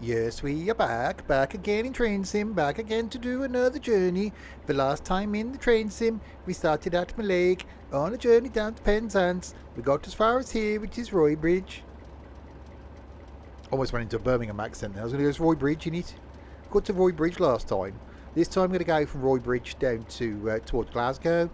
Yes, we are back again in train sim, back again to do another journey. The last time in the train sim, we started at Mallaig on a journey down to Penzance. We got as far as here, which is Roybridge. Almost went into a Birmingham accent there. I was going to go to Roybridge, you need. Got to Roybridge last time. This time I'm going to go from Roybridge down to towards Glasgow.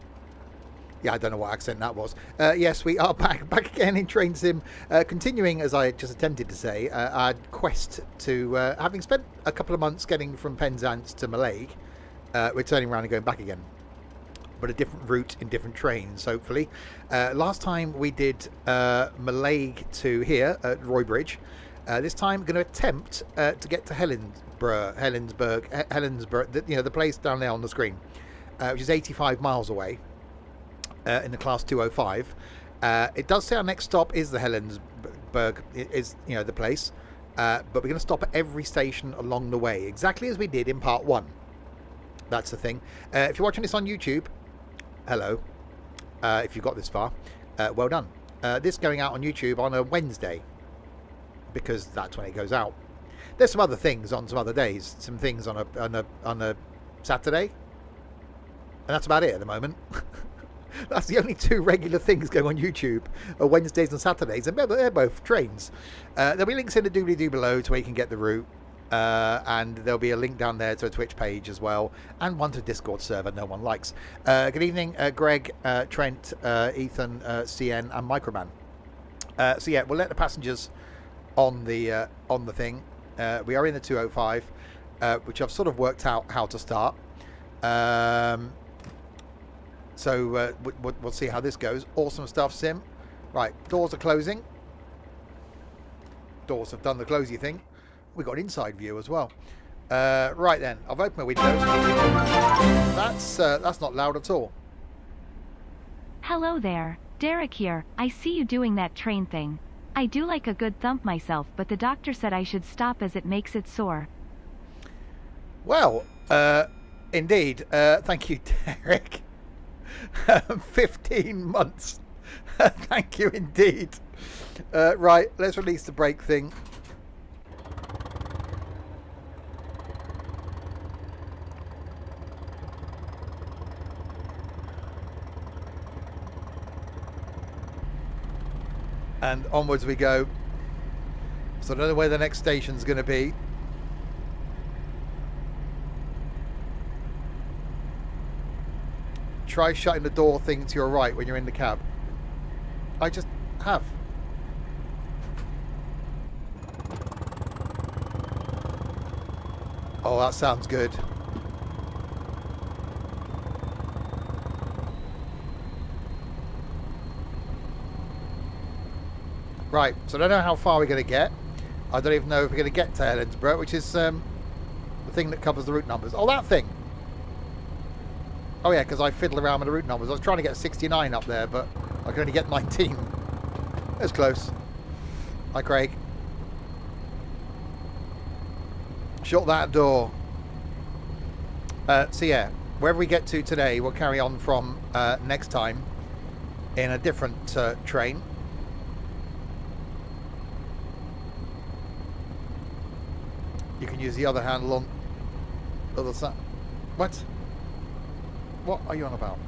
Yeah, I don't know what accent that was. Yes, we are back again in Train Sim, continuing, as I just attempted to say, our quest to, having spent a couple of months getting from Penzance to Mallaig, we're turning around and going back again. But a different route in different trains, hopefully. Last time we did Mallaig to here at Roybridge. This time we're going to attempt to get to Helensburgh, the place down there on the screen, which is 85 miles away. In the class 205. It does say our next stop is the Helensburgh, is the place, but we're going to stop at every station along the way, exactly as we did in part 1. That's the thing. If you're watching this on YouTube, hello. If you've got this far, well done. This going out on YouTube on a Wednesday, because that's when it goes out. There's some other things on some other days, some things on a Saturday, and that's about it at the moment. That's the only two regular things going on YouTube, are Wednesdays and Saturdays, and they're both trains. There'll be links in the doobly-doo below to where you can get the route, and there'll be a link down there to a Twitch page as well, and one to Discord server no one likes. Good evening, Greg, Trent, Ethan, CN, and Microman. So yeah, we'll let the passengers on the thing. We are in the 205, which I've sort of worked out how to start. So we'll see how this goes. Awesome stuff, Sim. Right, doors are closing. Doors have done the closey thing. We've got an inside view as well. Right then, I've opened my windows. That's not loud at all. Hello there, Derek here. I see you doing that train thing. I do like a good thump myself, but the doctor said I should stop as it makes it sore. Well, indeed. Thank you, Derek. 15 months. Thank you indeed. Right, let's release the brake thing. And onwards we go. So I don't know where the next station's going to be. Try shutting the door thing to your right when you're in the cab. I just have. Oh, that sounds good. Right, so I don't know how far we're going to get. I don't even know if we're going to get to Helensburgh, which is the thing that covers the route numbers. Oh, that thing! Oh yeah, because I fiddle around with the route numbers. I was trying to get 69 up there, but I could only get 19. That's close. Hi, Craig. Shut that door. So yeah, wherever we get to today, we'll carry on from next time in a different train. You can use the other handle on the other side. What? What are you on about?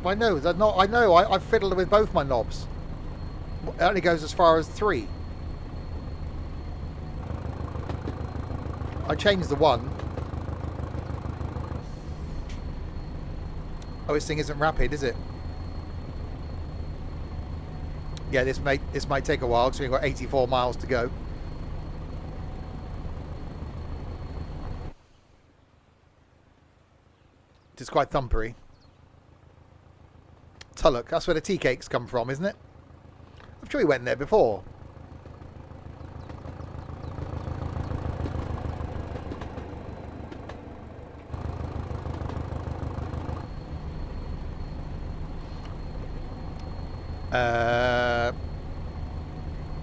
I know, they're not. I know, I fiddled with both my knobs. It only goes as far as 3. I changed the 1. Oh, this thing isn't rapid, is it? Yeah, this might take a while because we've got 84 miles to go. It's quite thumpery. Tulloch, that's where the tea cakes come from, isn't it? I'm sure we went there before.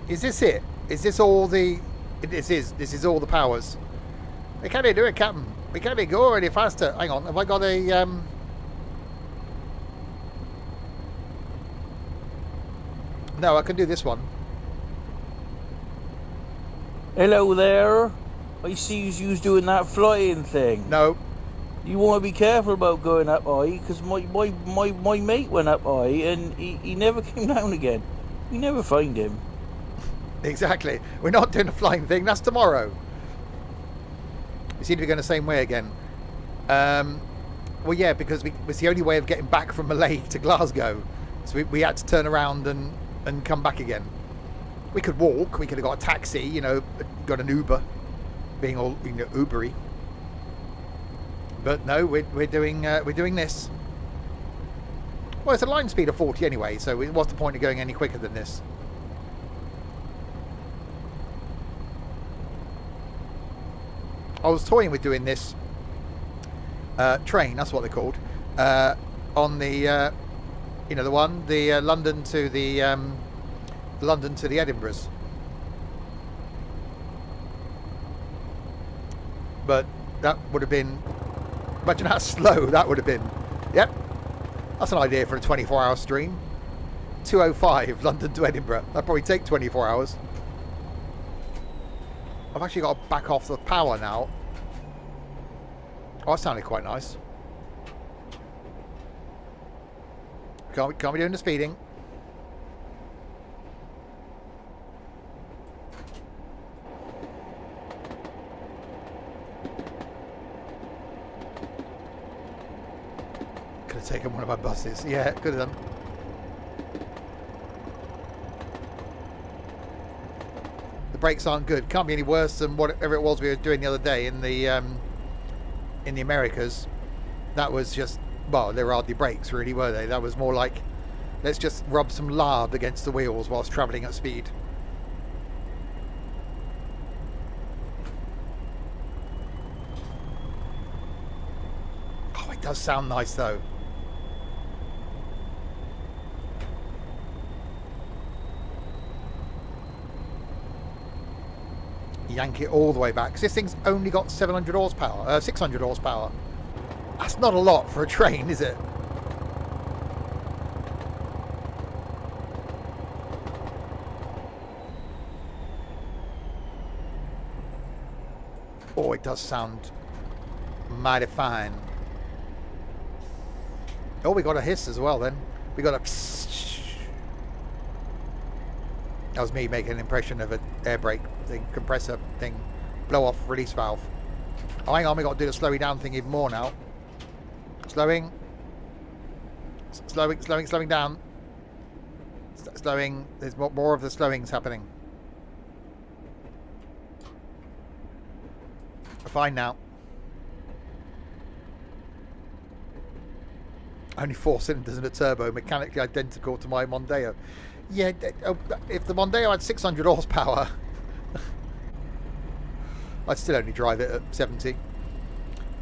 Is this it? Is this all the... This is all the powers. We can't do it, Captain. We can't go any faster. Hang on, have I got a... No, I can do this one. Hello there. I see you was doing that flying thing. No. You want to be careful about going up high, because my mate went up high and he never came down again. We never find him. Exactly. We're not doing a flying thing. That's tomorrow. We seem to be going the same way again. Well, yeah, because it was the only way of getting back from Malay to Glasgow. So we had to turn around and come back again. We could walk. We could have got a taxi, you know, got an Uber, being all, you know, Ubery. But no, we're doing this. Well, it's a line speed of 40 anyway, so what's the point of going any quicker than this? I was toying with doing this train, that's what they're called, on the, you know, the London to the Edinburghs. But that would have been, imagine how slow that would have been. Yep, that's an idea for a 24-hour stream. 2:05 London to Edinburgh. That'd probably take 24 hours. I've actually got to back off the power now. Oh, that sounded quite nice. Can't be doing the speeding. Could have taken one of my buses. Yeah, could have done. The brakes aren't good. Can't be any worse than whatever it was we were doing the other day in the Americas. That was just, well, they were hardly brakes really, were they? That was more like, let's just rub some lard against the wheels whilst travelling at speed. Oh, it does sound nice though. Yank it all the way back, because this thing's only got 700 horsepower, 600 horsepower. That's not a lot for a train, is it? Oh, it does sound mighty fine. Oh, we got a hiss as well then. We got a psst. That was me making an impression of an air brake thing, compressor thing, blow off release valve. Oh, hang on, we got to do the slowing down thing even more now. Slowing down. Slowing. There's more of the slowings happening. Fine now. Only 4 cylinders and a turbo, mechanically identical to my Mondeo. Yeah, if the Mondeo had 600 horsepower, I'd still only drive it at 70.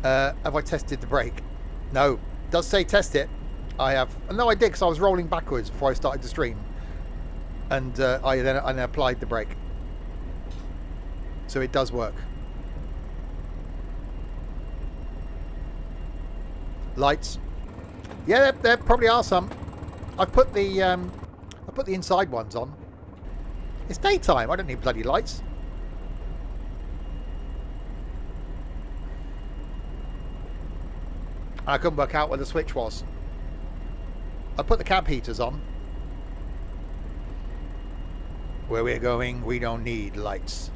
Have I tested the brake? No. It does say test it. I have. No, I did, because I was rolling backwards before I started the stream. And I then applied the brake. So it does work. Lights. Yeah, there probably are some. I've put the inside ones on. It's daytime. I don't need bloody lights. I couldn't work out where the switch was. I put the cab heaters on. Where we're going, we don't need lights.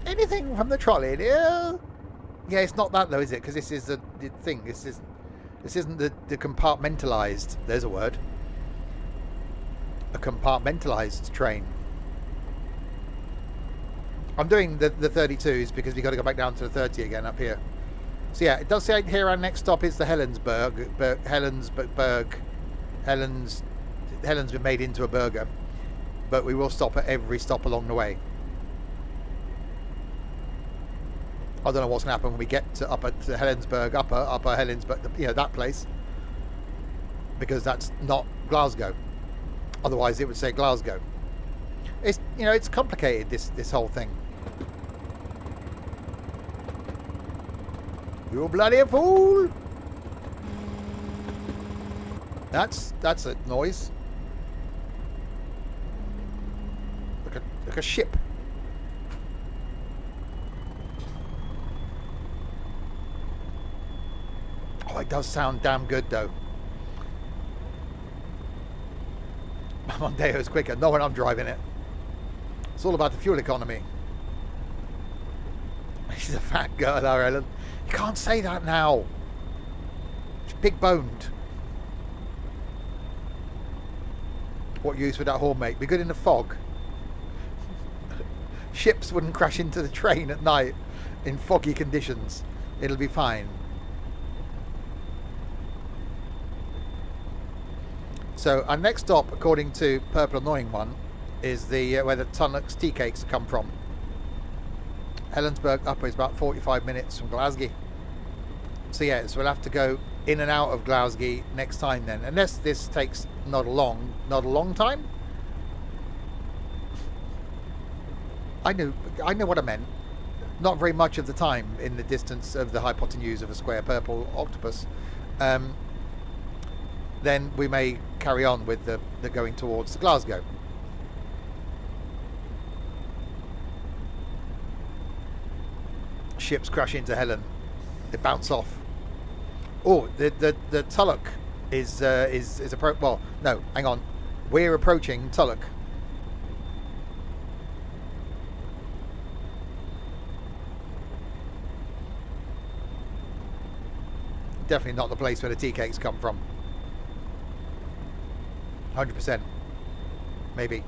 Anything from the trolley, dear? Yeah, it's not that though, is it? Because this is the thing. This isn't the compartmentalised. There's a word. A compartmentalised train. I'm doing the 32s because we've got to go back down to the 30 again up here. So yeah, it does say here our next stop is the Helensburgh. Helen's been made into a burger, but we will stop at every stop along the way. I don't know what's going to happen when we get to Helensburgh, upper Helensburgh, you know, that place, because that's not Glasgow. Otherwise, it would say Glasgow. It's, you know, it's complicated, this whole thing. You bloody fool! That's a noise. Like a ship. it does sound damn good though. Mondeo's quicker. Not when I'm driving it. It's all about the fuel economy. She's a fat girl, our Ellen. You can't say that now. She's big boned. What use would that horn make? Be good in the fog. Ships wouldn't crash into the train at night in foggy conditions. It'll be fine. So our next stop, according to Purple Annoying One, is the where the Tulloch's tea cakes come from. Helensburgh up is about 45 minutes from Glasgow. So yeah, so we'll have to go in and out of Glasgow next time then, unless this takes not a long time. I know what I meant. Not very much of the time in the distance of the hypotenuse of a square purple octopus. Then we may carry on with the going towards Glasgow. Ships crash into Helen. They bounce off. Oh, the Tulloch is well, no, hang on. We're approaching Tulloch. Definitely not the place where the tea cakes come from. 100%. Maybe.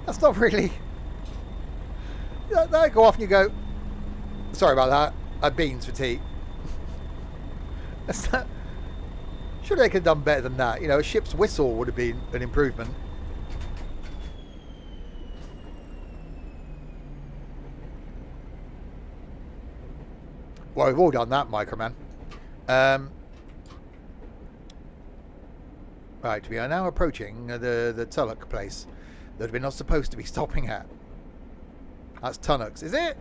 That's not really... They go off and you go, sorry about that, I had beans for tea. That's not... Surely they could have done better than that. You know, a ship's whistle would have been an improvement. Well, we've all done that, Microman. Right, we are now approaching the Tulloch place that we're not supposed to be stopping at. That's Tulloch's, is it?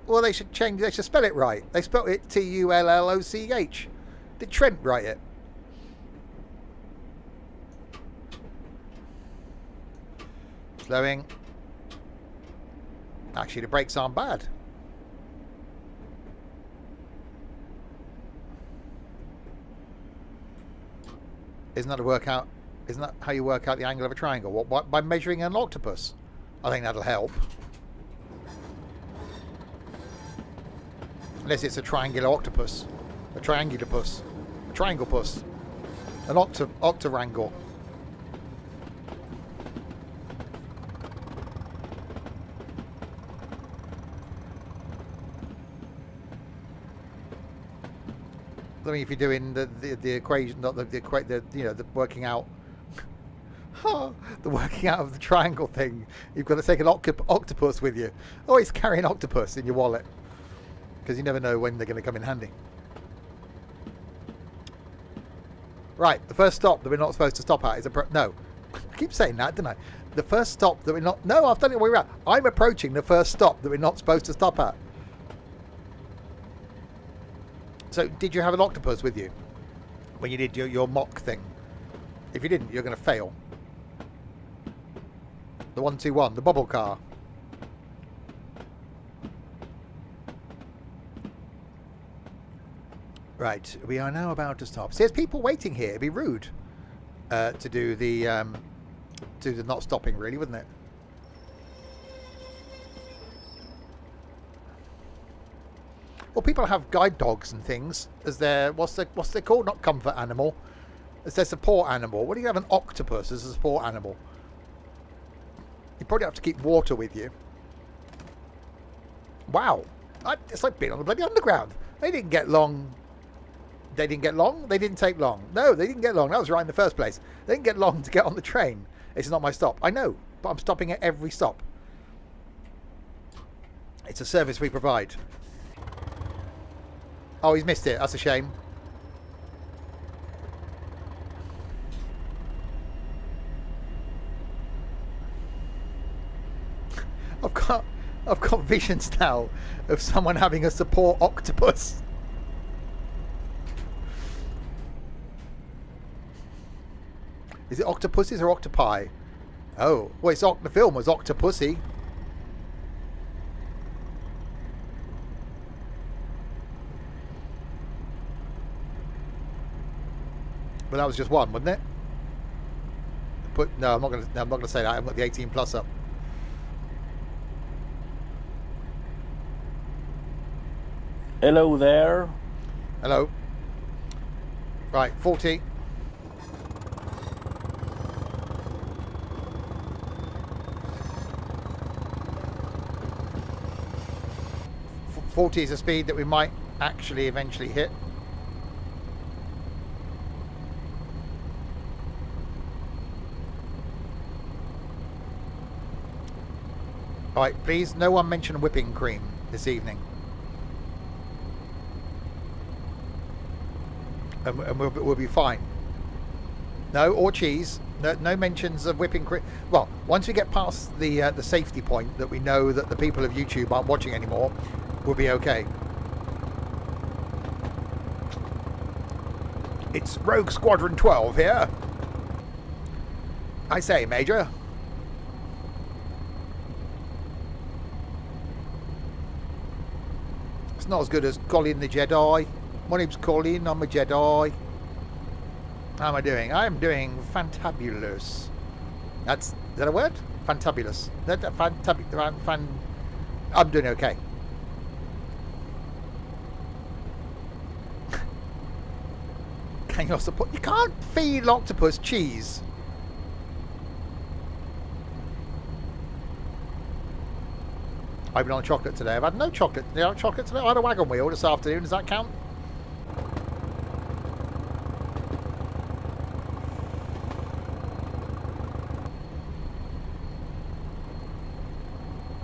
Well, they should change. They should spell it right. They spelled it Tulloch. Did Trent write it? Slowing. Actually, the brakes aren't bad. Isn't that a workout? Isn't that how you work out the angle of a triangle? What, by measuring an octopus? I think that'll help. Unless it's a triangular octopus. A triangulopus. A trianglepus. An octarangle. I mean, if you're doing the equation, not the you know, the working out, the working out of the triangle thing, you've got to take an octopus with you. Always carry an octopus in your wallet, because you never know when they're going to come in handy. Right, the first stop that we're not supposed to stop at is no. I keep saying that, don't I? The first stop that we're not. No, I've done it the way around. I'm approaching the first stop that we're not supposed to stop at. So, did you have an octopus with you when you did your mock thing? If you didn't, you're going to fail. The 121, the bubble car. Right, we are now about to stop. See, there's people waiting here. It'd be rude to do the not stopping, really, wouldn't it? Well, people have guide dogs and things as their what's they called? Not comfort animal, as their support animal. What do you have an octopus as a support animal? You probably have to keep water with you. Wow, it's like being on the bloody underground. They didn't get long. They didn't get long. They didn't take long. No, they didn't get long. That was right in the first place. They didn't get long to get on the train. It's not my stop. I know, but I'm stopping at every stop. It's a service we provide. Oh, he's missed it. That's a shame. I've got visions now of someone having a support octopus. Is it octopuses or octopi? Oh, well, the film was Octopussy. But that was just one, wasn't it? No, I'm not gonna say that. I've got the 18 plus up. Hello there. Hello. Right, 40. F 40 is a speed that we might actually eventually hit. Alright, please, no one mention whipping cream this evening. And we'll be fine. No, or cheese. No mentions of whipping cream. Well, once we get past the safety point that we know that the people of YouTube aren't watching anymore, we'll be okay. It's Rogue Squadron 12 here. I say, Major. It's not as good as Colin the Jedi. My name's Colin, I'm a Jedi. How am I doing? I am doing fantabulous. Is that a word? Fantabulous. I'm doing okay. Can you also put... You can't feed octopus cheese. I've been on chocolate today. I've had no chocolate. You know, chocolate today. I had a wagon wheel this afternoon. Does that count?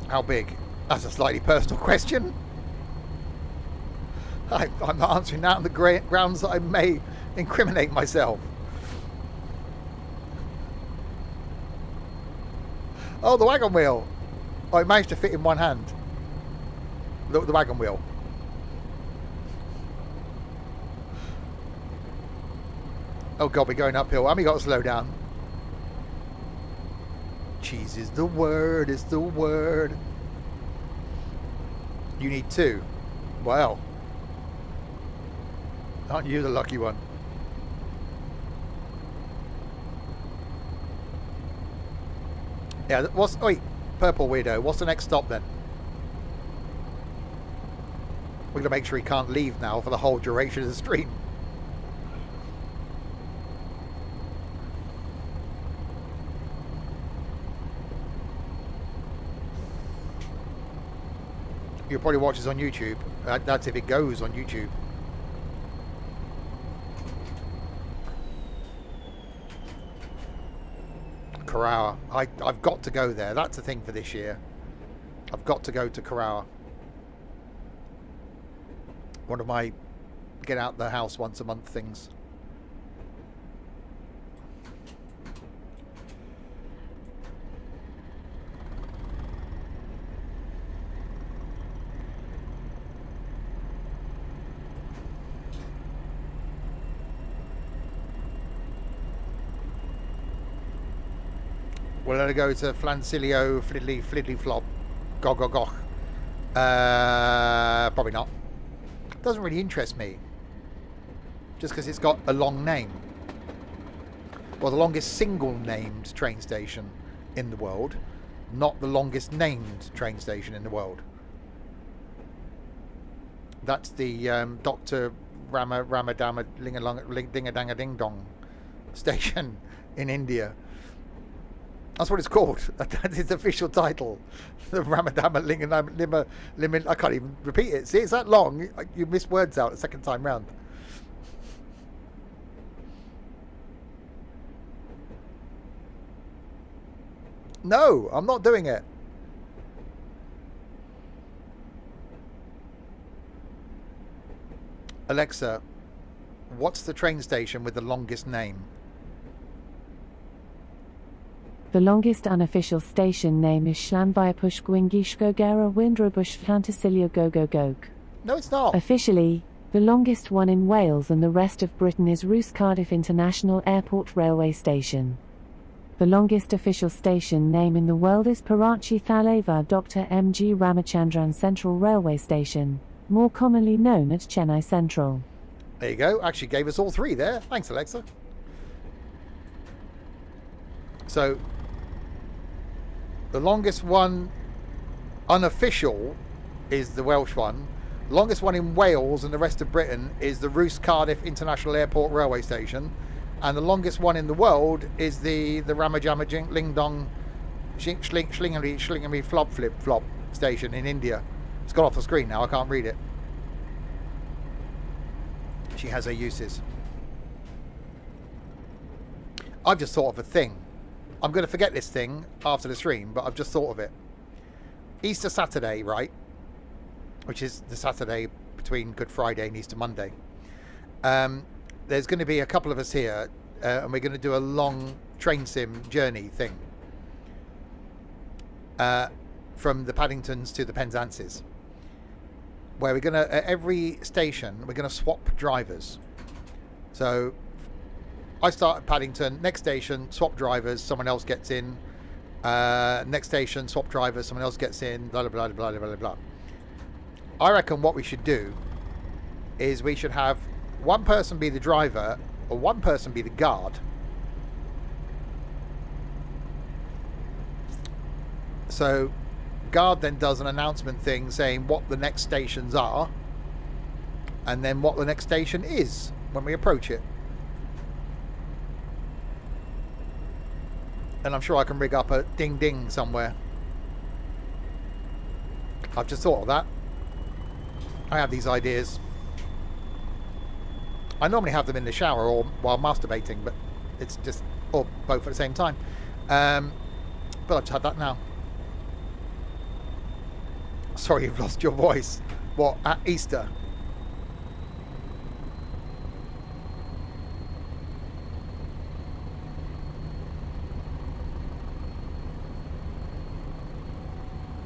How big? That's a slightly personal question. I'm not answering that on the grounds that I may incriminate myself. Oh, the wagon wheel. Oh, it managed to fit in one hand. The wagon wheel. Oh God, we're going uphill. And we got to slow down. Cheese is the word, is the word. You need 2. Well. Aren't you the lucky one? Yeah, wait, purple weirdo. What's the next stop then? We're going to make sure he can't leave now for the whole duration of the stream. You'll probably watch this on YouTube. That's if it goes on YouTube. Corrour. I've got to go there. That's the thing for this year. I've got to go to Corrour. One of my get out the house once a month things. We'll let it go to Flancilio, Flidley Flop, Gogogoch. Probably not. Doesn't really interest me. Just because it's got a long name. Well, the longest single named train station in the world, not the longest named train station in the world. That's the Dr. Ramadama Dingadanga Ding Dong station in India. That's what it's called. That's its official title. The Ramadama Lima. I can't even repeat it. See, it's that long. You miss words out the second time round. No, I'm not doing it. Alexa, what's the train station with the longest name? The longest unofficial station name is Schlanviapush Gwingishkogera Windrobush Flantasilio Gogogog. No, it's not. Officially, the longest one in Wales and the rest of Britain is Roos Cardiff International Airport Railway Station. The longest official station name in the world is Parachi Thaleva Dr. M.G. Ramachandran Central Railway Station, more commonly known as Chennai Central. There you go. Actually gave us all three there. Thanks, Alexa. So, the longest one unofficial is the Welsh one. The longest one in Wales and the rest of Britain is the Roos Cardiff International Airport Railway Station. And the longest one in the world is the Ramajama Ling Dong Shlingary Flop Flip Flop station in India. It's gone off the screen now, I can't read it. She has her uses. I've just thought of a thing. I'm going to forget this thing after the stream, but I've just thought of it. Easter Saturday, right? Which is the Saturday between Good Friday and Easter Monday. There's going to be a couple of us here, and we're going to do a long train sim journey thing. From the Paddingtons to the Penzances. Where we're going to, at every station, we're going to swap drivers. So, I start at Paddington, next station, swap drivers, someone else gets in. Next station, swap drivers, someone else gets in, blah, blah, blah, blah, blah, blah. I reckon what we should do is we should have one person be the driver or one person be the guard. So, guard then does an announcement thing saying what the next stations are and then what the next station is when we approach it. And I'm sure I can rig up a ding ding somewhere. I've just thought of that. I have these ideas. I normally have them in the shower or while masturbating, but it's just, or both at the same time. But I've just had that now. Sorry, you've lost your voice. What, at Easter?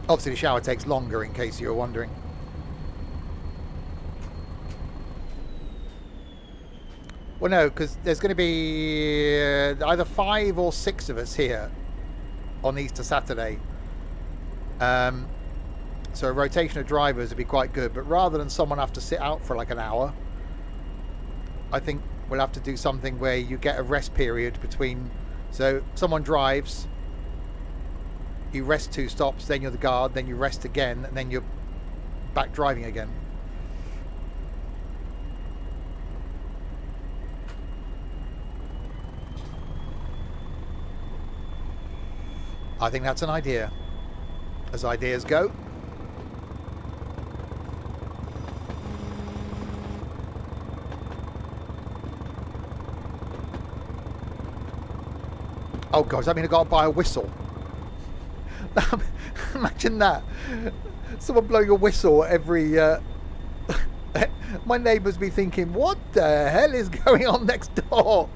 Obviously the shower takes longer, in case you were wondering. Well, no, because there's going to be either 5 or 6 of us here on Easter Saturday. So a rotation of drivers would be quite good. But rather than someone have to sit out for like an hour, I think we'll have to do something where you get a rest period between. So someone drives, you rest 2 stops, then you're the guard, then you rest again, and then you're back driving again. I think that's an idea, as ideas go. Oh God, does that mean I've got to buy a whistle? Imagine that. Someone blowing a whistle every... My neighbours be thinking, what the hell is going on next door?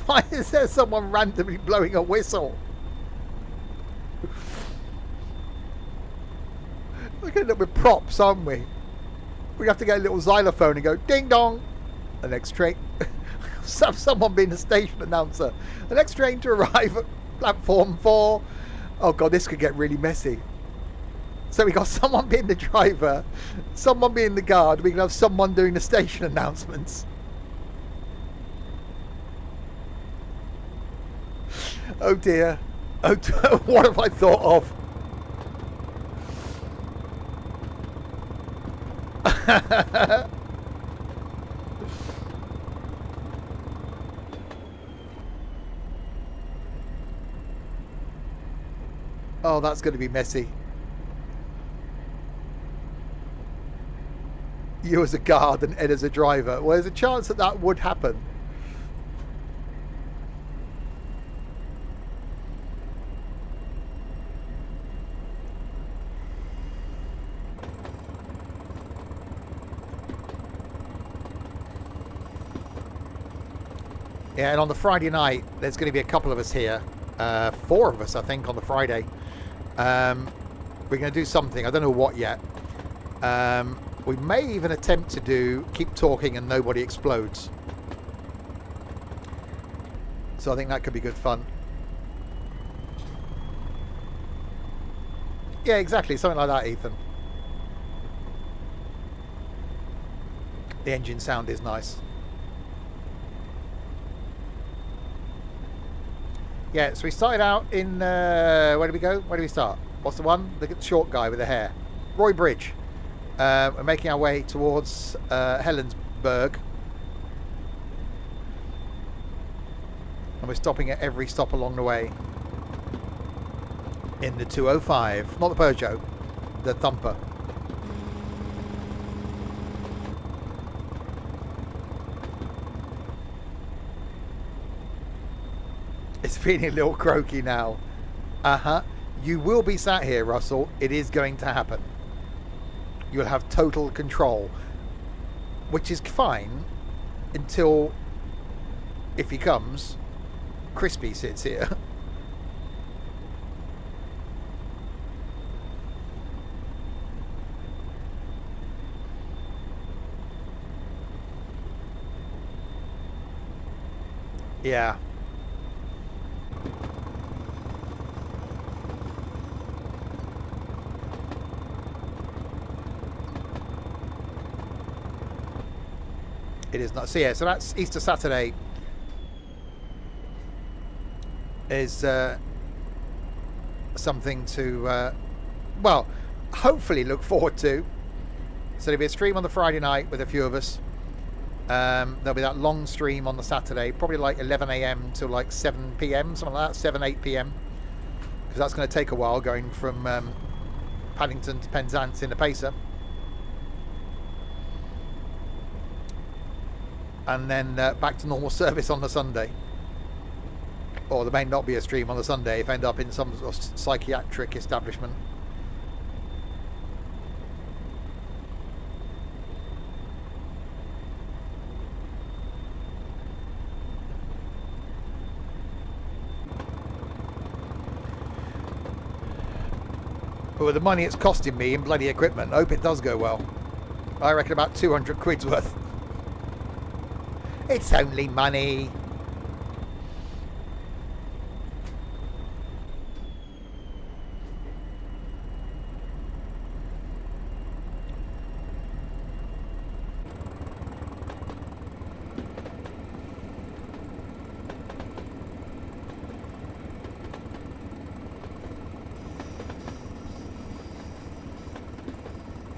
Why is there someone randomly blowing a whistle? We're going to end up with props, aren't we? We have to get a little xylophone and go ding dong. The next train. Have someone being the station announcer. The next train to arrive at platform 4. Oh God, this could get really messy. So we got someone being the driver, someone being the guard. We can have someone doing the station announcements. Oh dear. Oh, what have I thought of? Oh, that's going to be messy. You as a guard and Ed as a driver. Well, there's a chance that that would happen. Yeah, and on the Friday night, there's going to be a couple of us here. 4 of us, I think, on the Friday. We're going to do something. I don't know what yet. We may even attempt to do Keep Talking and Nobody Explodes. So I think that could be good fun. Yeah, exactly. Something like that, Ethan. The engine sound is nice. Yeah, so we started out in... where did we go? Where did we start? What's the one? The short guy with the hair. Roy Bridge. We're making our way towards Helensburgh. And we're stopping at every stop along the way. In the 205. Not the Peugeot. The Thumper. It's feeling a little croaky now. You will be sat here, Russell. It is going to happen. You'll have total control. Which is fine until, if he comes, Crispy sits here. Yeah. It is not. So yeah, so that's Easter Saturday. Is something to, well, hopefully look forward to. So there'll be a stream on the Friday night with a few of us. There'll be that long stream on the Saturday, probably like 11 a.m. to like 7 p.m, something like that, 7, 8 p.m. Because that's going to take a while going from Paddington to Penzance in the Pacer. And then back to normal service on the Sunday. Or there may not be a stream on the Sunday if I end up in some sort of psychiatric establishment. But with the money it's costing me in bloody equipment, I hope it does go well. I reckon about 200 quid's worth. It's only money.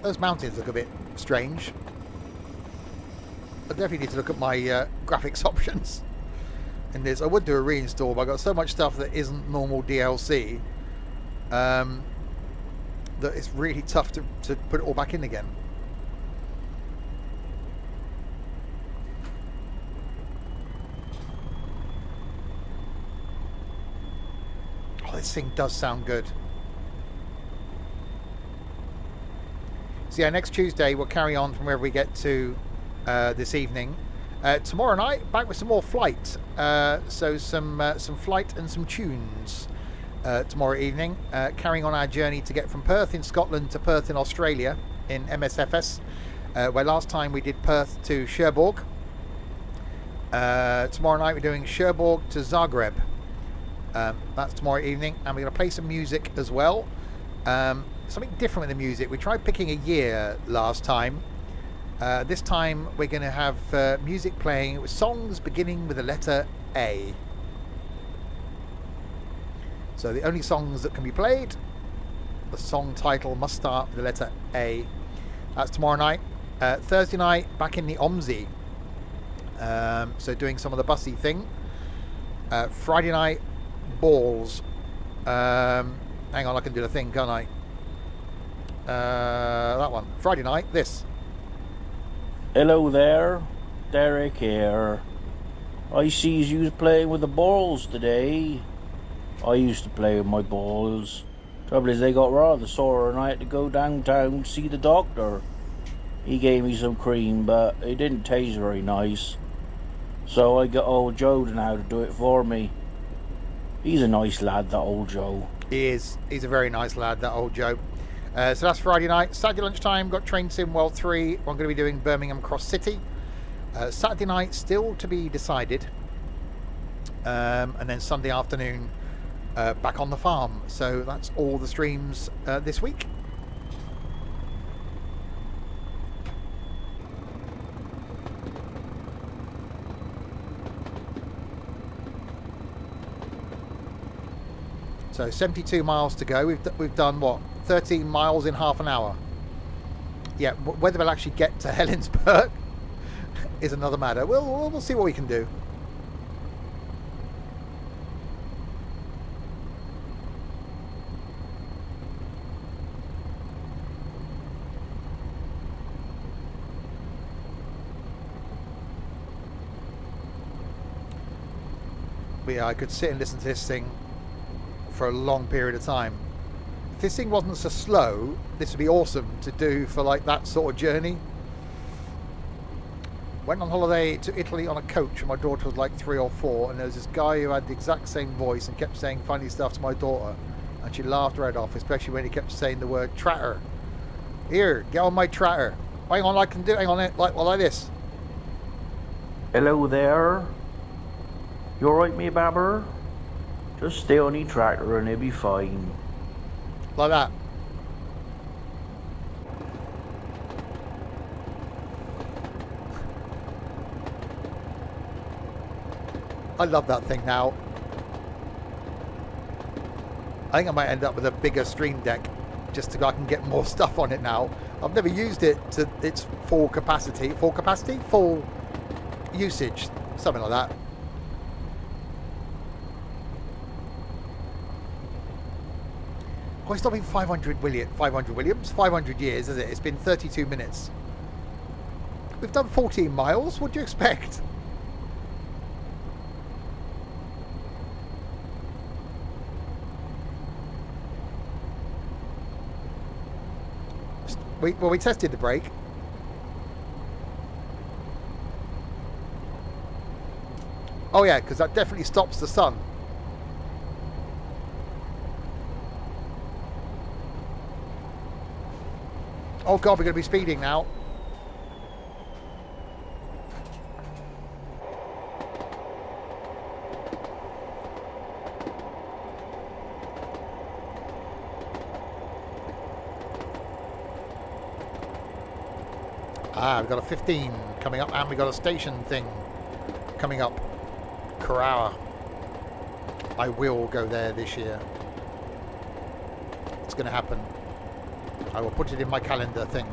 Those mountains look a bit strange. I definitely need to look at my graphics options in this. I would do a reinstall, but I've got so much stuff that isn't normal DLC that it's really tough to put it all back in again. Oh, this thing does sound good. So yeah, next Tuesday we'll carry on from wherever we get to this evening. Tomorrow night, back with some more flight. So some flight and some tunes tomorrow evening. Carrying on our journey to get from Perth in Scotland to Perth in Australia in MSFS. Where last time we did Perth to Cherbourg. Tomorrow night we're doing Cherbourg to Zagreb. That's tomorrow evening, and we're going to play some music as well. Something different with the music. We tried picking a year last time. This time we're going to have music playing with songs beginning with the letter A. So the only songs that can be played, the song title must start with the letter A. That's tomorrow night. Thursday night, back in the OMSI. So doing some of the bussy thing. Friday night, balls. Hang on, I can do the thing, can't I? That one. Friday night, this. Hello there, Derek here. I sees you playing with the balls today. I used to play with my balls. Trouble is they got rather sore and I had to go downtown to see the doctor. He gave me some cream, but it didn't taste very nice. So I got old Joe now to do it for me. He's a nice lad, that old Joe. He is. He's a very nice lad, that old Joe. So that's Friday night. Saturday lunchtime, got Train Sim World 3. I'm going to be doing Birmingham Cross City. Saturday night, still to be decided. And then Sunday afternoon, back on the farm. So that's all the streams this week. So 72 miles to go. We've done what, 13 miles in half an hour. Yeah, whether we'll actually get to Helensburgh is another matter. We'll see what we can do. But yeah, I could sit and listen to this thing for a long period of time. If this thing wasn't so slow, this would be awesome to do for like that sort of journey. Went on holiday to Italy on a coach when my daughter was like 3 or 4, and there was this guy who had the exact same voice and kept saying funny stuff to my daughter, and she laughed her head off, especially when he kept saying the word tratter. Here, get on my tratter. Hang on, I can do it. Hang on, like this. Hello there. You alright, me babber? Just stay on the tractor and it'll be fine. Like that. I love that thing now. I think I might end up with a bigger Stream Deck just so I can get more stuff on it now. I've never used it to its full capacity. Full usage. Something like that. Oh, it's not been 500 Williams, 500 years, is it? It's been 32 minutes. We've done 14 miles. What do you expect? We tested the brake. Oh yeah, because that definitely stops the sun. Oh god, we're going to be speeding now. Ah, we've got a 15 coming up, and we've got a station thing coming up. Corrour. I will go there this year. It's going to happen. I will put it in my calendar thing.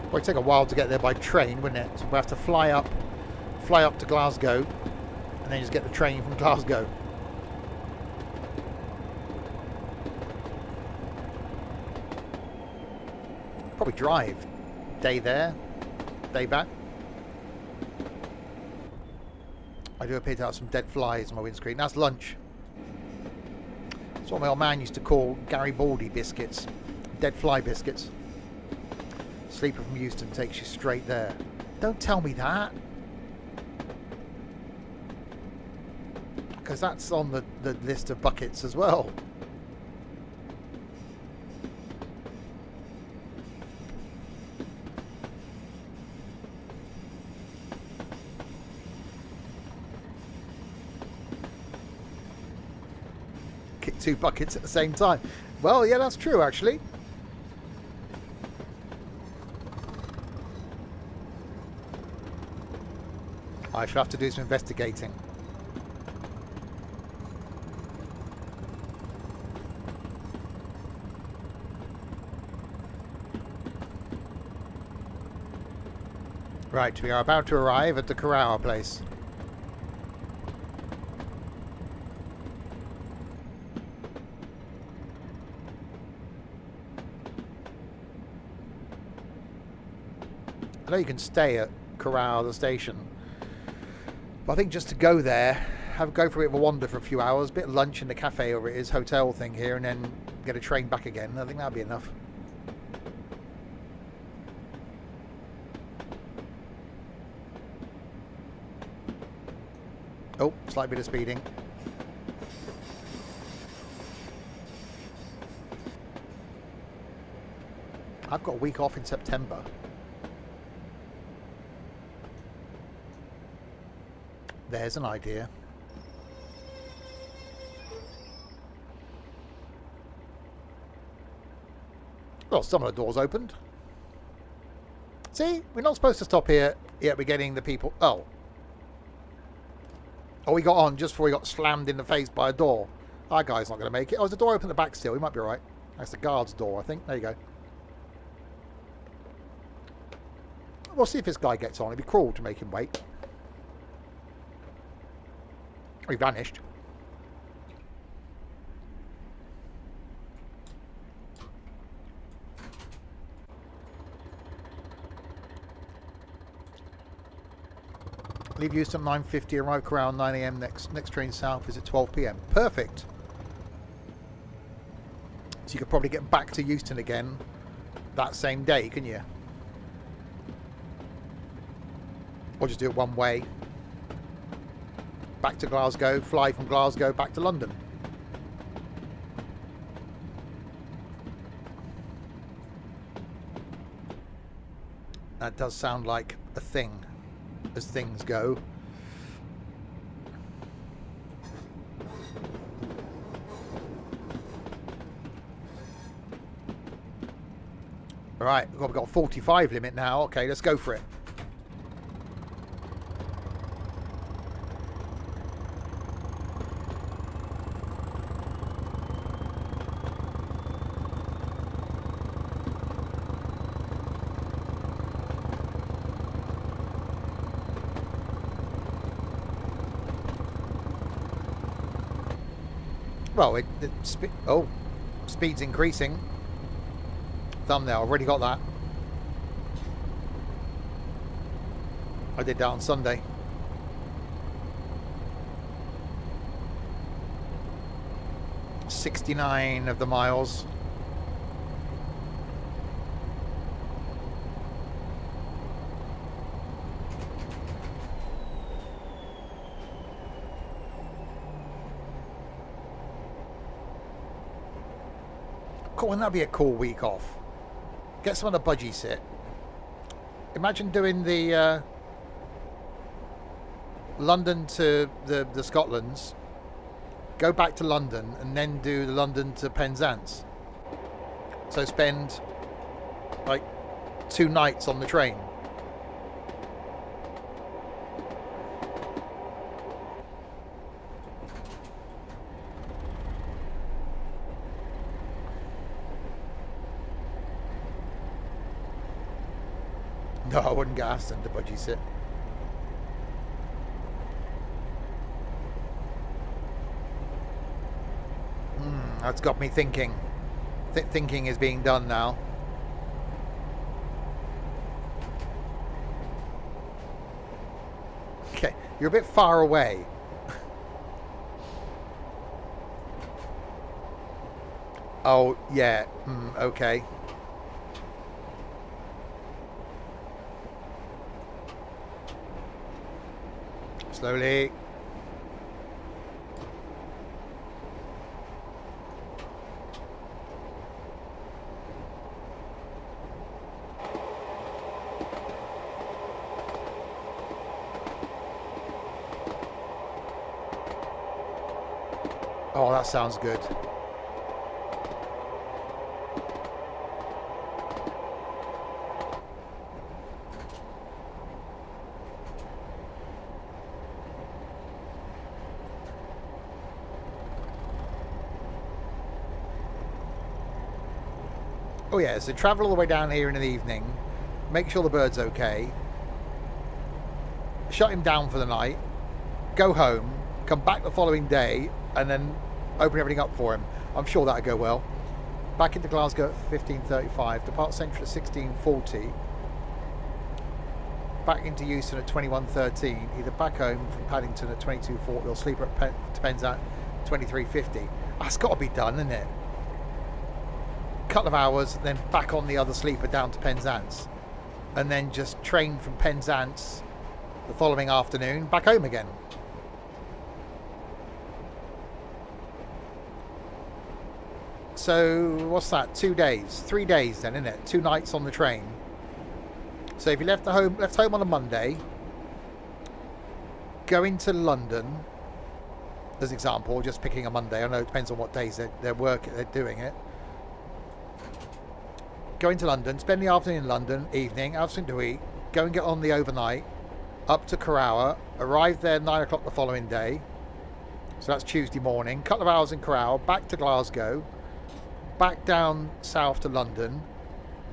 Well, it'd take a while to get there by train, wouldn't it? So we'll have to fly up to Glasgow, and then just get the train from Glasgow. Probably drive. Day there, day back. I do appear to have some dead flies on my windscreen. That's lunch. That's what my old man used to call Garibaldi biscuits. Dead fly biscuits. Sleeper from Euston takes you straight there. Don't tell me that. Because that's on the list of buckets as well. Kick 2 buckets at the same time. Well, yeah, that's true actually. I shall have to do some investigating. Right, we are about to arrive at the Corrour place. I know you can stay at Corrour, the station. But I think just to go there, go for a bit of a wander for a few hours, a bit of lunch in the cafe or it is hotel thing here, and then get a train back again. I think that'll be enough. Oh, slight bit of speeding. I've got a week off in September. There's an idea. Well, some of the doors opened. See, we're not supposed to stop here. Yet we're getting the people. Oh. Oh, we got on just before we got slammed in the face by a door. Our guy's not going to make it. Oh, is the door open at the back still? We might be alright. That's the guard's door, I think. There you go. We'll see if this guy gets on. It'd be cruel to make him wait. He vanished. Leave Euston at 9:50, arrive Corrour 9 AM. Next train south is at 12 PM. Perfect. So you could probably get back to Euston again that same day, can you? Or just do it one way. Back to Glasgow, fly from Glasgow back to London. That does sound like a thing, as things go. Alright, we've got a 45 limit now. Okay, let's go for it. Well, speed's increasing. Thumbnail, I've already got that. I did that on Sunday. $69 of the miles. Cool, wouldn't that be a cool week off? Get some on the budgie sit. Imagine doing the London to the Scotlands, go back to London, and then do the London to Penzance. So spend like 2 nights on the train. No, I wouldn't get Aston to budgie sit. That's got me thinking. Thinking is being done now. Okay, you're a bit far away. Oh, yeah. Okay. Slowly. Oh, that sounds good. Oh yeah, so travel all the way down here in the evening, make sure the bird's okay, shut him down for the night, go home, come back the following day, and then open everything up for him. I'm sure that'll go well. Back into Glasgow at 15:35, depart Central at 16:40, back into Euston at 21:13, either back home from Paddington at 22:40 or sleeper at Penzance 23:50. That's got to be done, isn't it? Couple of hours, then back on the other sleeper down to Penzance, and then just train from Penzance the following afternoon back home again. So what's that? 2 days, 3 days then, isn't it? 2 nights on the train. So if you left home on a Monday, going to London, as example, just picking a Monday. I know it depends on what days they're doing it. Going to London, spend the afternoon in London, evening, have something to eat, go and get on the overnight, up to Corrour, arrive there 9 o'clock the following day. So that's Tuesday morning. Couple of hours in Corrour, back to Glasgow, back down south to London.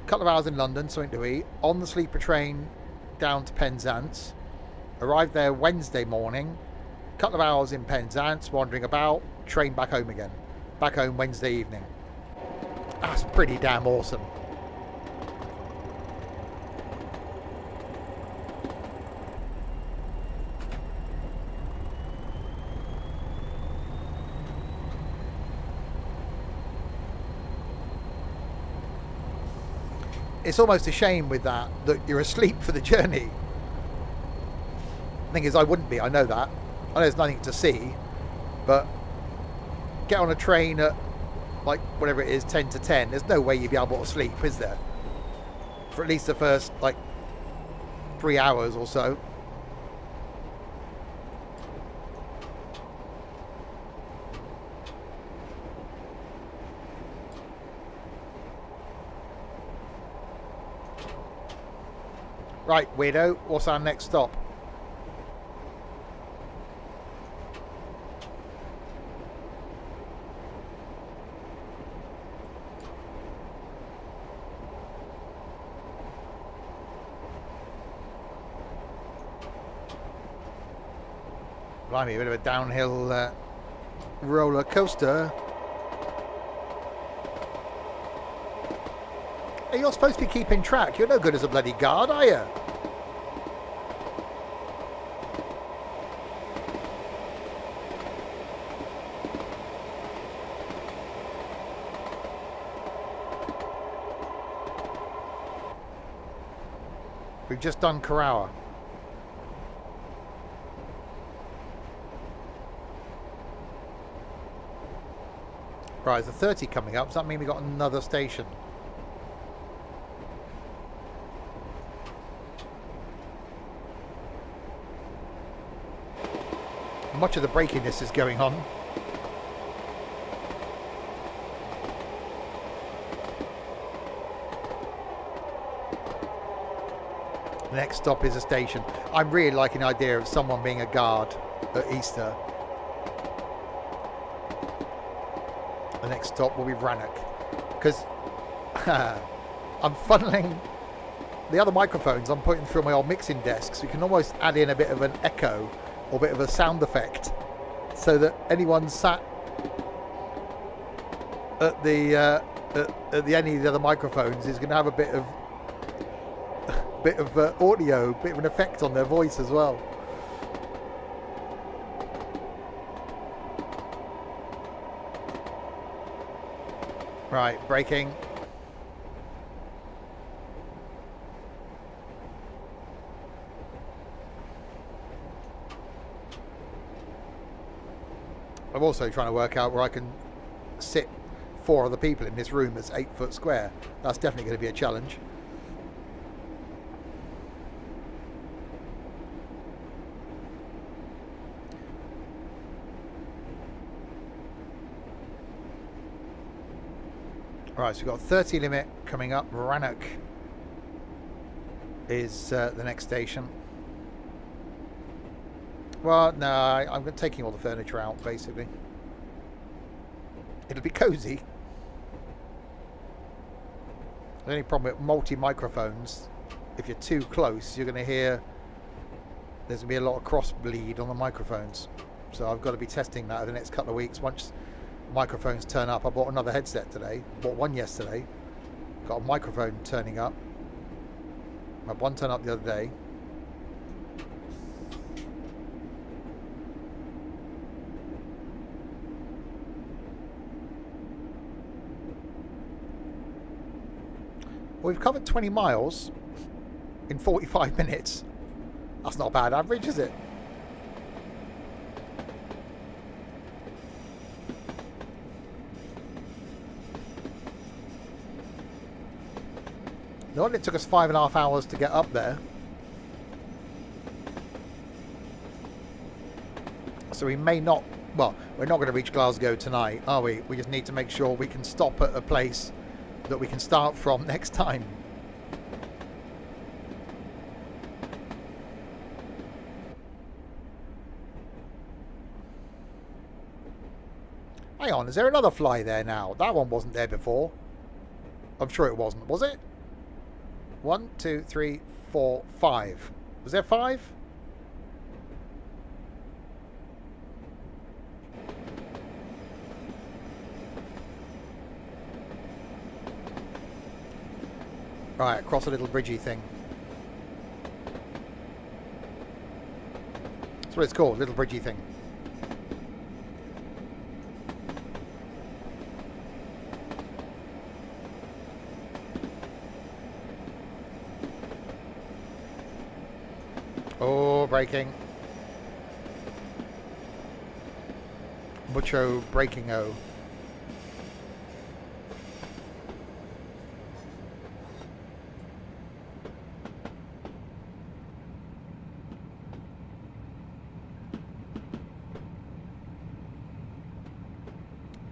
Couple of hours in London, something to eat. On the sleeper train down to Penzance. Arrived there Wednesday morning. Couple of hours in Penzance, wandering about. Train back home again. Back home Wednesday evening. That's pretty damn awesome. It's almost a shame with that you're asleep for the journey. The thing is, I wouldn't be, I know that. I know there's nothing to see, but get on a train at, like, whatever it is, 10 to 10, there's no way you'd be able to sleep, is there? For at least the first, like, 3 hours or so. Right, weirdo, what's our next stop? Blimey, a bit of a downhill roller coaster. Hey, you're supposed to be keeping track. You're no good as a bloody guard, are you? We've just done Corrour. Right, there's a 30 coming up. Does that mean we've got another station? Much of the brakiness is going on. The next stop is a station. I'm really liking the idea of someone being a guard at Easter. The next stop will be Rannoch, because I'm funneling the other microphones I'm putting through my old mixing desk, so we can almost add in a bit of an echo or a bit of a sound effect, so that anyone sat at the any of the other microphones is going to have a bit of audio, bit of an effect on their voice as well. Right, braking. I'm also trying to work out where I can sit 4 other people in this room that's 8 foot square. That's definitely going to be a challenge. Right, so we've got 30 limit coming up. Rannoch is the next station. Well, no, I'm taking all the furniture out, basically. It'll be cosy. The only problem with multi-microphones, if you're too close, you're going to hear there's going to be a lot of cross bleed on the microphones. So I've got to be testing that over the next couple of weeks. Once microphones turn up, I bought another headset today. Bought one yesterday. Got a microphone turning up. I had one turn up the other day. Well, we've covered 20 miles in 45 minutes. That's not a bad average, is it? No wonder it took us 5.5 hours to get up there. So we may not... Well, we're not going to reach Glasgow tonight, are we? We just need to make sure we can stop at a place that we can start from next time. Hang on, is there another fly there now? That one wasn't there before. I'm sure it wasn't, was it? 1, 2, 3, 4, 5. Was there 5? Right, across a little bridgey thing. That's what it's called, little bridgey thing. Oh, braking. Mucho braking-o.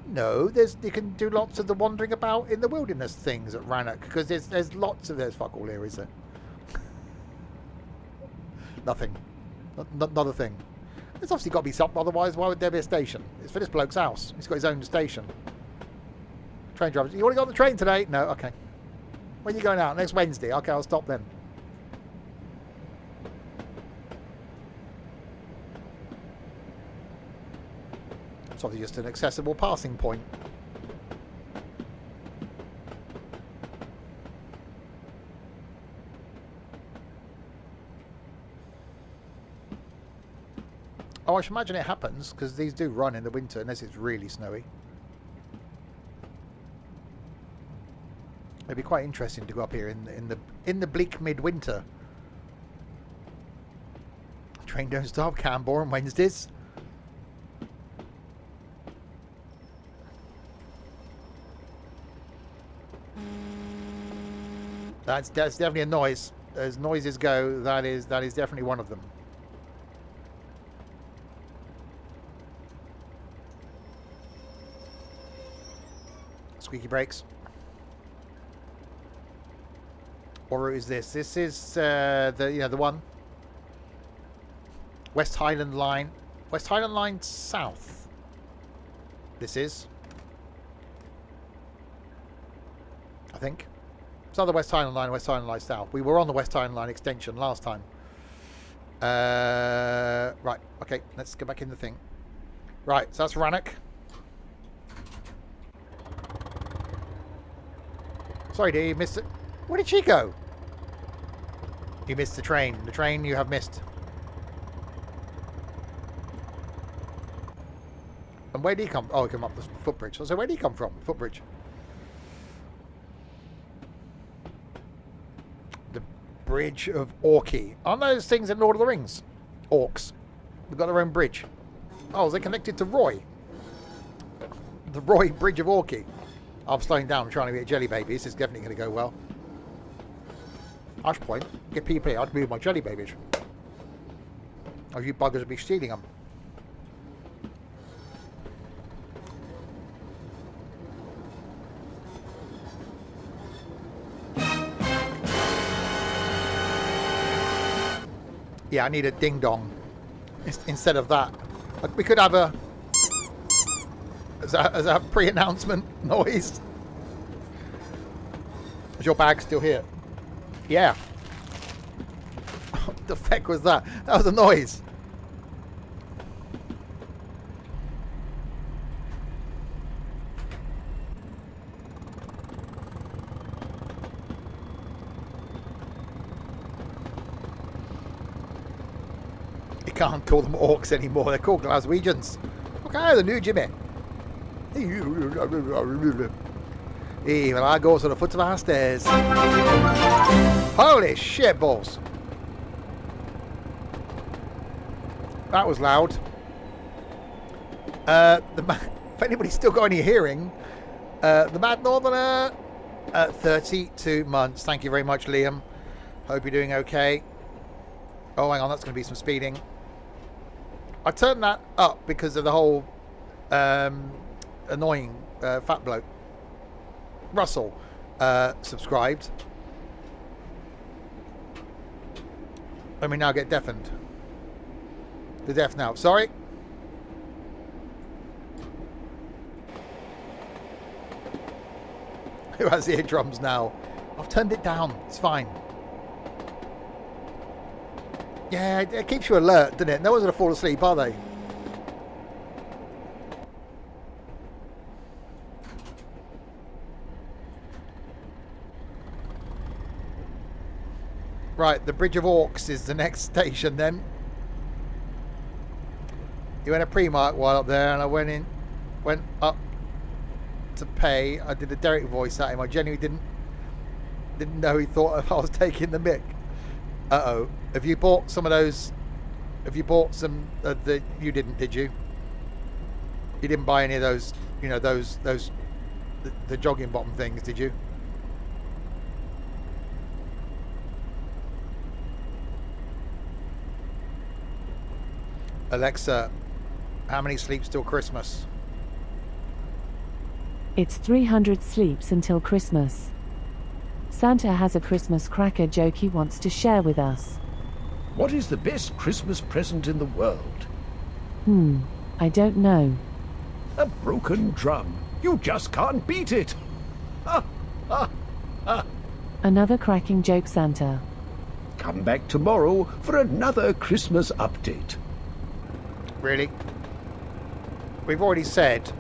No, you can do lots of the wandering about in the wilderness things at Rannoch, because there's lots of... There's fuck all here, is there? Nothing. Not a thing. There's obviously got to be something, otherwise why would there be a station? It's for this bloke's house. He's got his own station. Train drivers. You want to go on the train today? No, okay. When are you going out? Next Wednesday? Okay, I'll stop then. It's obviously just an accessible passing point. Oh, I should imagine it happens, because these do run in the winter, unless it's really snowy. It'd be quite interesting to go up here in the bleak midwinter. Train don't stop, Canberra on Wednesdays. That's definitely a noise. As noises go, that is definitely one of them. Squeaky brakes. What route is this? This is the one. West Highland line. West Highland line south. This is. I think. It's either West Highland line or West Highland line south. We were on the West Highland line extension last time. Right. Okay. Let's go back in the thing. Right. So that's Rannoch. Sorry, dear, you missed it. Where did she go? You missed the train. The train you have missed. And where did he come? Oh, he came up the footbridge. So where did he come from? Footbridge. The Bridge of Orchy. Aren't those things in Lord of the Rings? Orcs. They've got their own bridge. Oh, they're connected to Roy. The Roy Bridge of Orchy. I'm slowing down. I'm trying to be a jelly baby. This is definitely going to go well. Hush point. Get PP. I'd move my jelly babies. Oh, you buggers would be stealing them. Yeah, I need a ding dong instead of that. We could have a as a pre-announcement noise. Is your bag still here? Yeah. What the feck was that? That was a noise. You can't call them orcs anymore. They're called Glaswegians. Okay, the new Jimmy. Hey, well, I go to the foot of our stairs. Holy shit balls. That was loud. If anybody's still got any hearing, the Mad Northerner 32 months. Thank you very much, Liam. Hope you're doing okay. Oh, hang on, that's going to be some speeding. I turned that up because of the whole annoying fat bloke. Russell subscribed. Let me now get deafened. The deaf now. Sorry. Who has eardrums now? I've turned it down. It's fine. Yeah, it keeps you alert, doesn't it? No one's going to fall asleep, are they? Right, the Bridge of Orcs is the next station then. You went a pre-mark while up there, and I went up to pay. I did a Derek voice at him. I genuinely didn't know he thought I was taking the mick. Uh-oh. Have you bought some of those? Have you bought some of the... You didn't, did you? You didn't buy any of those, you know, the jogging bottom things, did you? Alexa, how many sleeps till Christmas? It's 300 sleeps until Christmas. Santa has a Christmas cracker joke he wants to share with us. What is the best Christmas present in the world? I don't know. A broken drum. You just can't beat it. Ha, ha, ha. Another cracking joke, Santa. Come back tomorrow for another Christmas update. Really? We've already said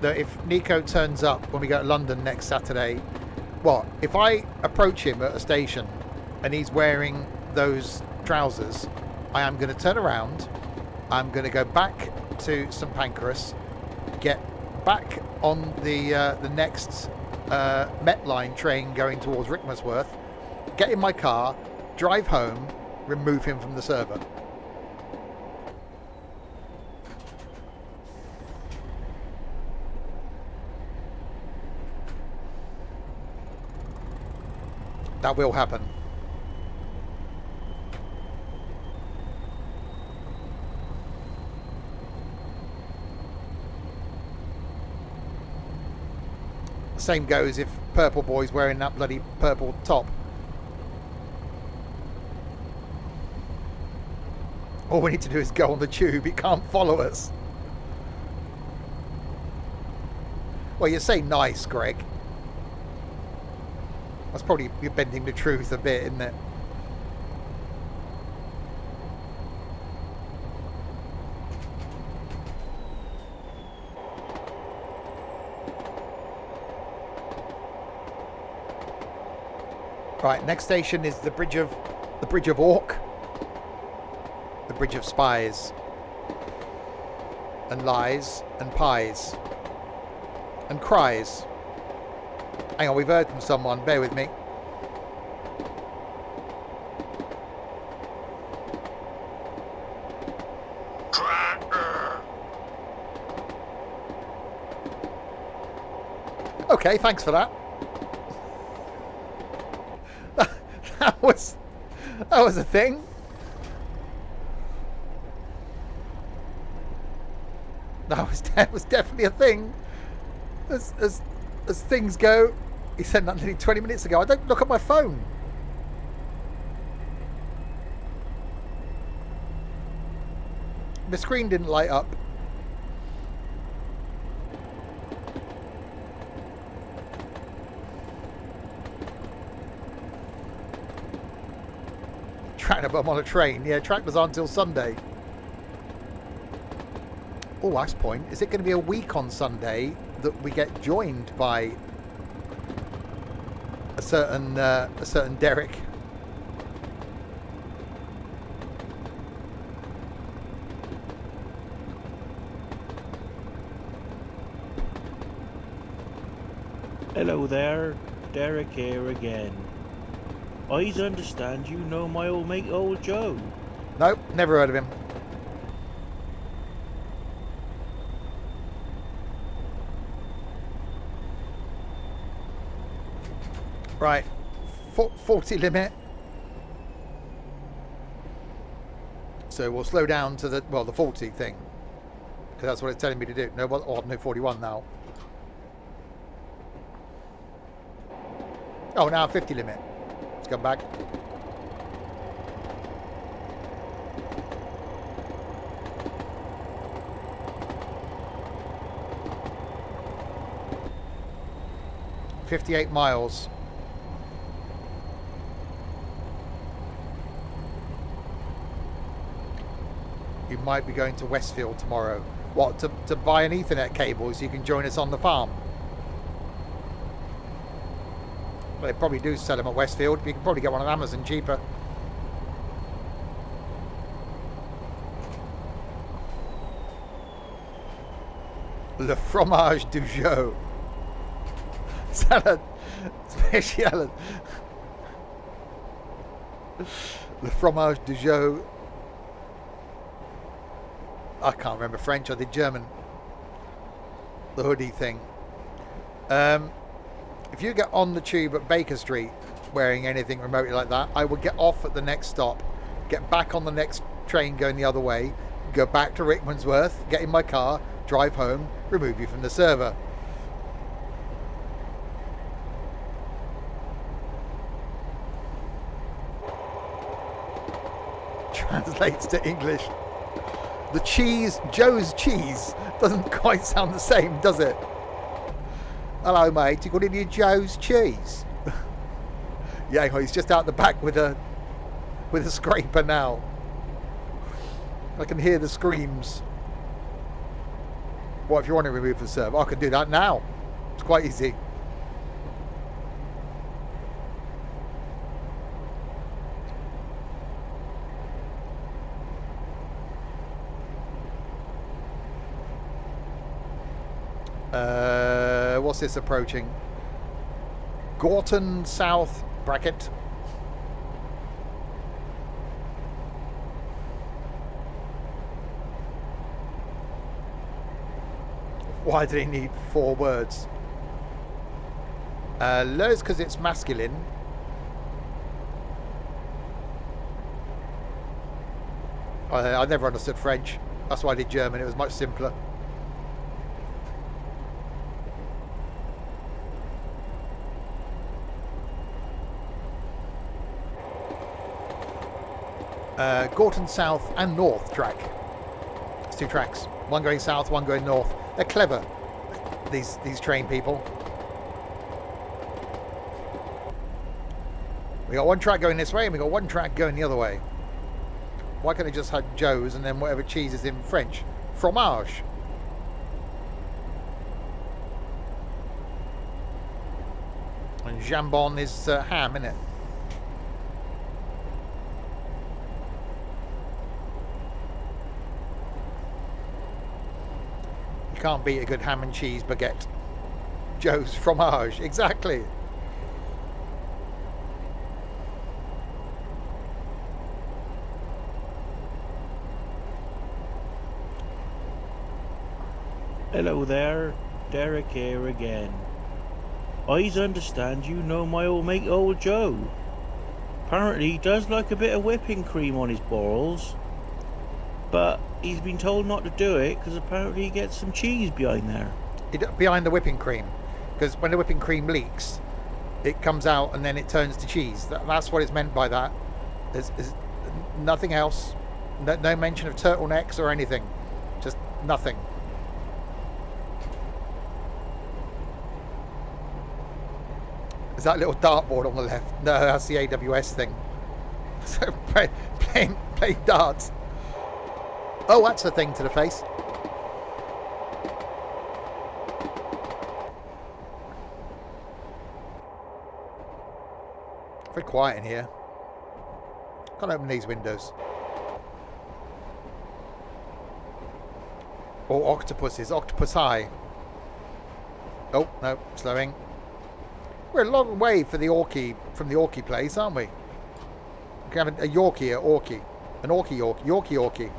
that if Nico turns up when we go to London next Saturday, what? If I approach him at a station and he's wearing those trousers, I am going to turn around, I'm going to go back to St Pancras, get back on the next Met Line train going towards Rickmansworth, get in my car, drive home, remove him from the server. That will happen. Same goes if Purple Boy's wearing that bloody purple top. All we need to do is go on the tube. He can't follow us. Well, you say nice, Greg. That's probably you're bending the truth a bit, isn't it? Right, next station is the Bridge of Orc, the Bridge of Spies, and Lies, and Pies, and Cries. Hang on, we've heard from someone. Bear with me. Okay, thanks for that. That was a thing. That was definitely a thing. As things go. He said that nearly 20 minutes ago. I don't look at my phone. The screen didn't light up. Tractor, I'm on a train. Yeah, tractors aren't until Sunday. Oh, last point. Is it going to be a week on Sunday that we get joined by a certain Derek? Hello there, Derek here again. I understand you know my old mate, old Joe. Nope, never heard of him. Right, 40 limit. So we'll slow down to the 40 thing, because that's what it's telling me to do. No, no 41 now. Oh, now 50 limit. Let's come back. $58 miles. You might be going to Westfield tomorrow. What, to buy an Ethernet cable so you can join us on the farm? Well, they probably do sell them at Westfield. You can probably get one on Amazon cheaper. Le fromage du jour. Salad. Spécial. Le fromage du jour. I can't remember French. I did German. The hoodie thing. If you get on the tube at Baker Street wearing anything remotely like that, I will get off at the next stop, get back on the next train going the other way, go back to Rickmansworth, get in my car, drive home, remove you from the server. Translates to English. The cheese, Joe's cheese, doesn't quite sound the same, does it? Hello, mate. You got any Joe's cheese? Yeah, he's just out the back with a scraper now. I can hear the screams. What if you want to remove the server? I can do that now. It's quite easy. What's this approaching? Gorton South bracket. Why do they need 4 words? Lo's because it's masculine. I never understood French. That's why I did German. It was much simpler. Gorton South and North track. It's 2 tracks. One going south, one going north. They're clever, these train people. We got one track going this way and we got one track going the other way. Why can't they just have Joe's and then whatever cheese is in French? Fromage. And jambon is ham, isn't it? Can't beat a good ham and cheese baguette. Joe's fromage, exactly. Hello there, Derek here again. I understand you know my old mate old Joe. Apparently he does like a bit of whipping cream on his balls, but he's been told not to do it because apparently he gets some cheese behind there. Behind the whipping cream, because when the whipping cream leaks, it comes out and then it turns to cheese. That's what it's meant by that. There's nothing else. No mention of turtlenecks or anything. Just nothing. Is that little dartboard on the left? No, that's the AWS thing. So playing darts. Oh, that's the thing to the face. Very quiet in here. Can't open these windows. Or octopuses. Octopusi. Oh, no. Slowing. We're a long way for the Orchy, from the Orchy place, aren't we? We can have a Yorkie at Orchy. An Yorkie.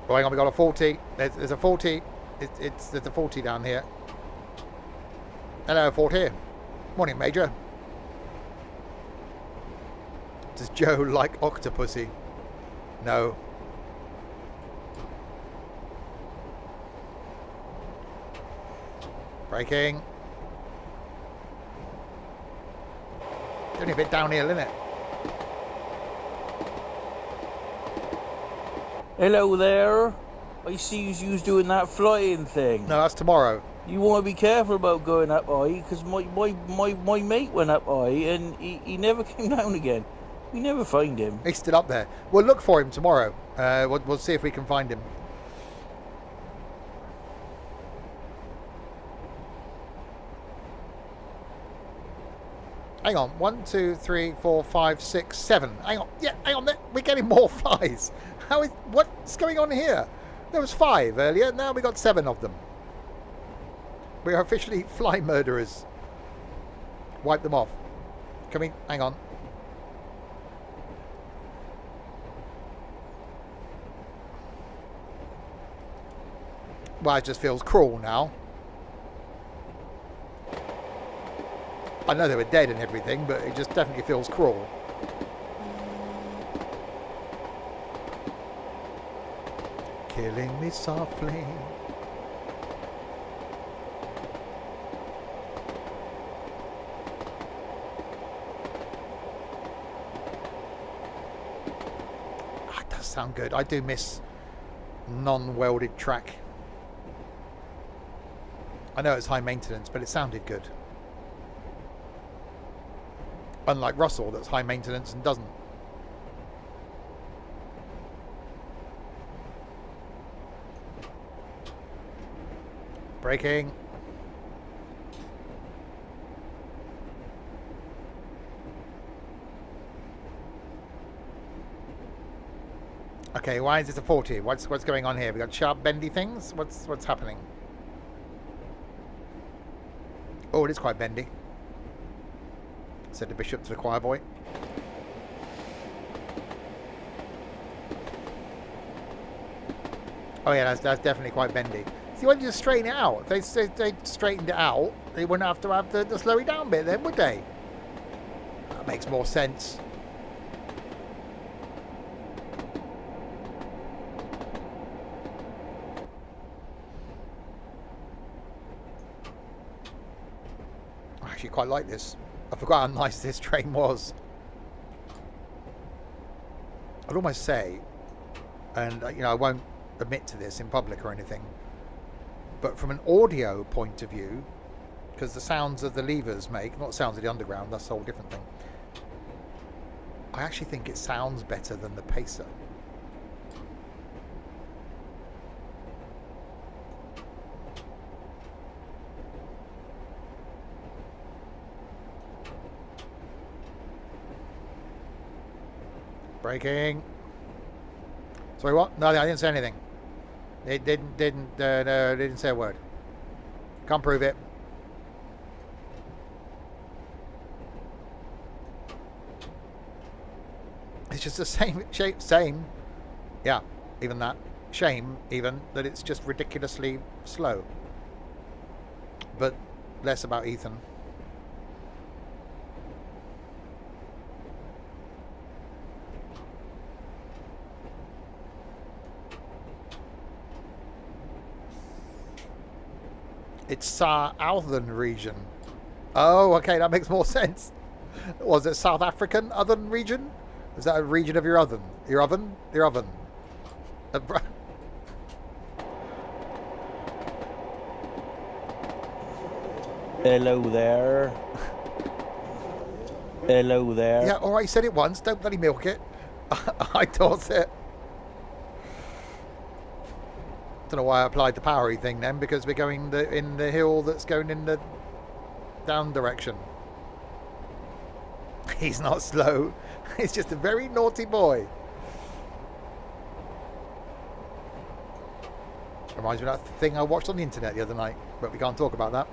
Oh, hang on, we got a 40. There's a 40. There's a 40 down here. Hello, 40. Morning, Major. Does Joe like Octopussy? No. Braking. It's only a bit downhill, isn't it? Hello there. I see you doing that flying thing. No, that's tomorrow. You want to be careful about going up high, because my mate went up high and he never came down again. We never find him. He's still up there. We'll look for him tomorrow. We'll see if we can find him. Hang on. 1, 2, 3, 4, 5, 6, 7. Hang on. Yeah, hang on. We're getting more flies. What's going on here? There was 5 earlier. Now we got 7 of them. We are officially fly murderers. Wipe them off. Coming. Hang on. Well, it just feels cruel now. I know they were dead and everything, but it just definitely feels cruel. Killing me softly. That does sound good. I do miss non-welded track. I know it's high maintenance, but it sounded good. Unlike Russell, that's high maintenance and doesn't. Braking. Okay, why is this a 40? What's going on here? We got sharp bendy things? What's happening? Oh, it is quite bendy, said the bishop to the choir boy. Oh yeah, that's definitely quite bendy. See, why don't you just straighten it out? If they straightened it out, they wouldn't have to have the slow it down bit then, would they? That makes more sense. I actually quite like this. I forgot how nice this train was. I'd almost say, and you know, I won't admit to this in public or anything, but from an audio point of view, because the sounds that the levers make, not the sounds of the underground, that's a whole different thing, I actually think it sounds better than the Pacer. Braking. Sorry, what? No, I didn't say anything. It didn't say a word. Can't prove it. It's just the same shape, same. Yeah, even that. Shame, even, that it's just ridiculously slow. But less about Ethan. It's Southern region. Oh, okay, that makes more sense. Was it South African Southern region? Is that a region of your oven? Your oven? Your oven. Hello there. Hello there. Yeah, alright, you said it once. Don't bloody milk it. I toss it. Don't know why I applied the powery thing then, because we're going in the hill that's going in the down direction. He's not slow. He's just a very naughty boy. Reminds me of that thing I watched on the internet the other night, but we can't talk about that.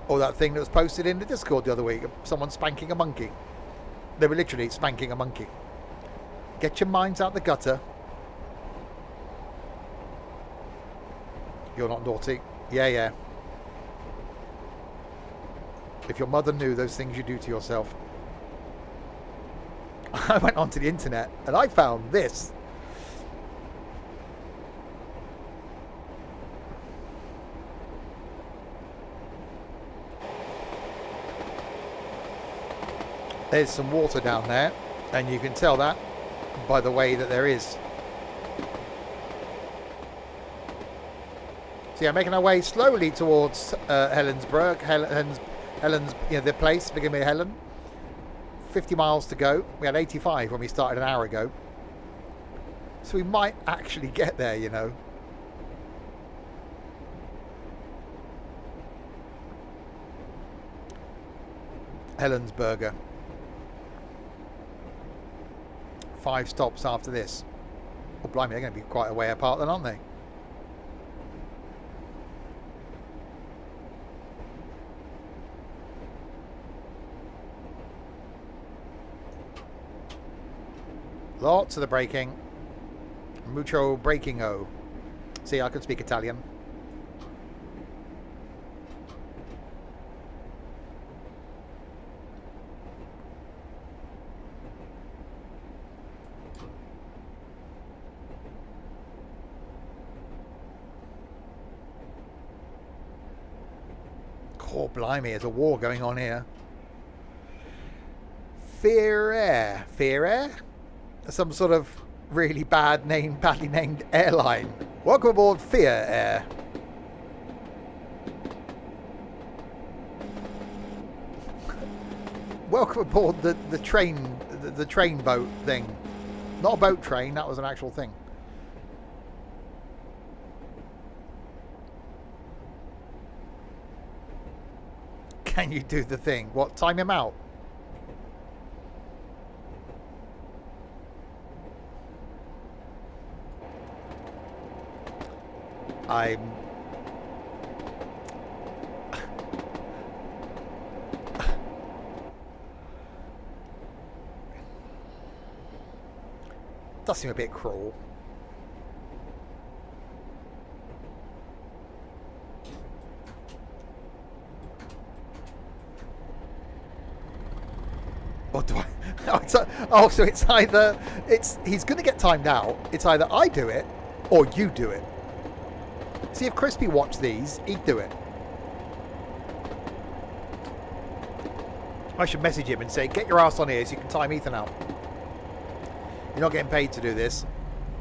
Or that thing that was posted in the Discord the other week of someone spanking a monkey. They were literally spanking a monkey. Get your minds out the gutter. You're not naughty. Yeah, yeah. If your mother knew those things you do to yourself. I went onto the internet and I found this. There's some water down there, and you can tell that by the way that there is. So yeah, making our way slowly towards Helensburgh, Helen's, you know, the place, beginning with Helen. 50 miles to go. We had 85 when we started an hour ago. So we might actually get there, you know. Helensburgh. 5 stops after this. Oh, blimey, they're going to be quite a way apart then, aren't they? Lots of the braking. Mucho braking-o. See, I can speak Italian. Oh, blimey, there's a war going on here. Fear Air. Fear Air? Some sort of really badly named airline. Welcome aboard Fear Air. Welcome aboard the train boat thing. Not a boat train, that was an actual thing. Can you do the thing? What, time him out? Does seem a bit cruel. Or do I? Oh, so it's either he's going to get timed out. It's either I do it or you do it. See, if Crispy watched these, he'd do it. I should message him and say, get your ass on here so you can time Ethan out. You're not getting paid to do this.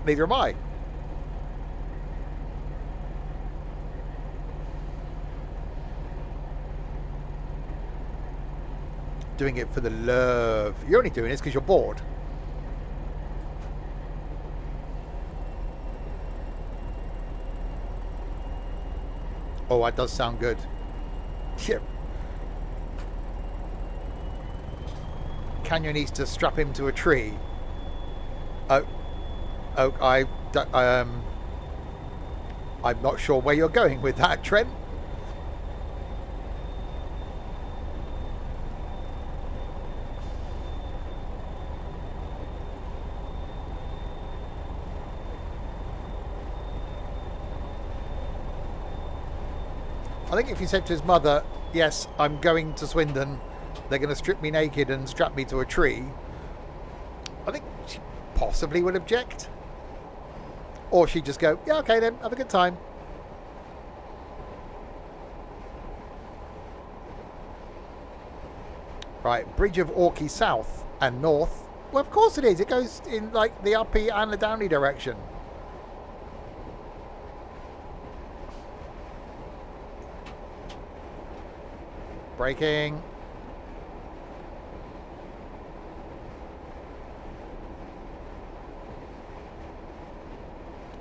Neither am I. Doing it for the love. You're only doing this because you're bored. Oh, that does sound good. Shit. Canyon needs to strap him to a tree. I'm not sure where you're going with that, Trent. I think if he said to his mother, yes, I'm going to Swindon, they're going to strip me naked and strap me to a tree, I think she possibly would object. Or she'd just go, yeah, okay then, have a good time. Right, Bridge of Orchy south and north. Well, of course it is. It goes in like the uppy and the downy direction. Braking.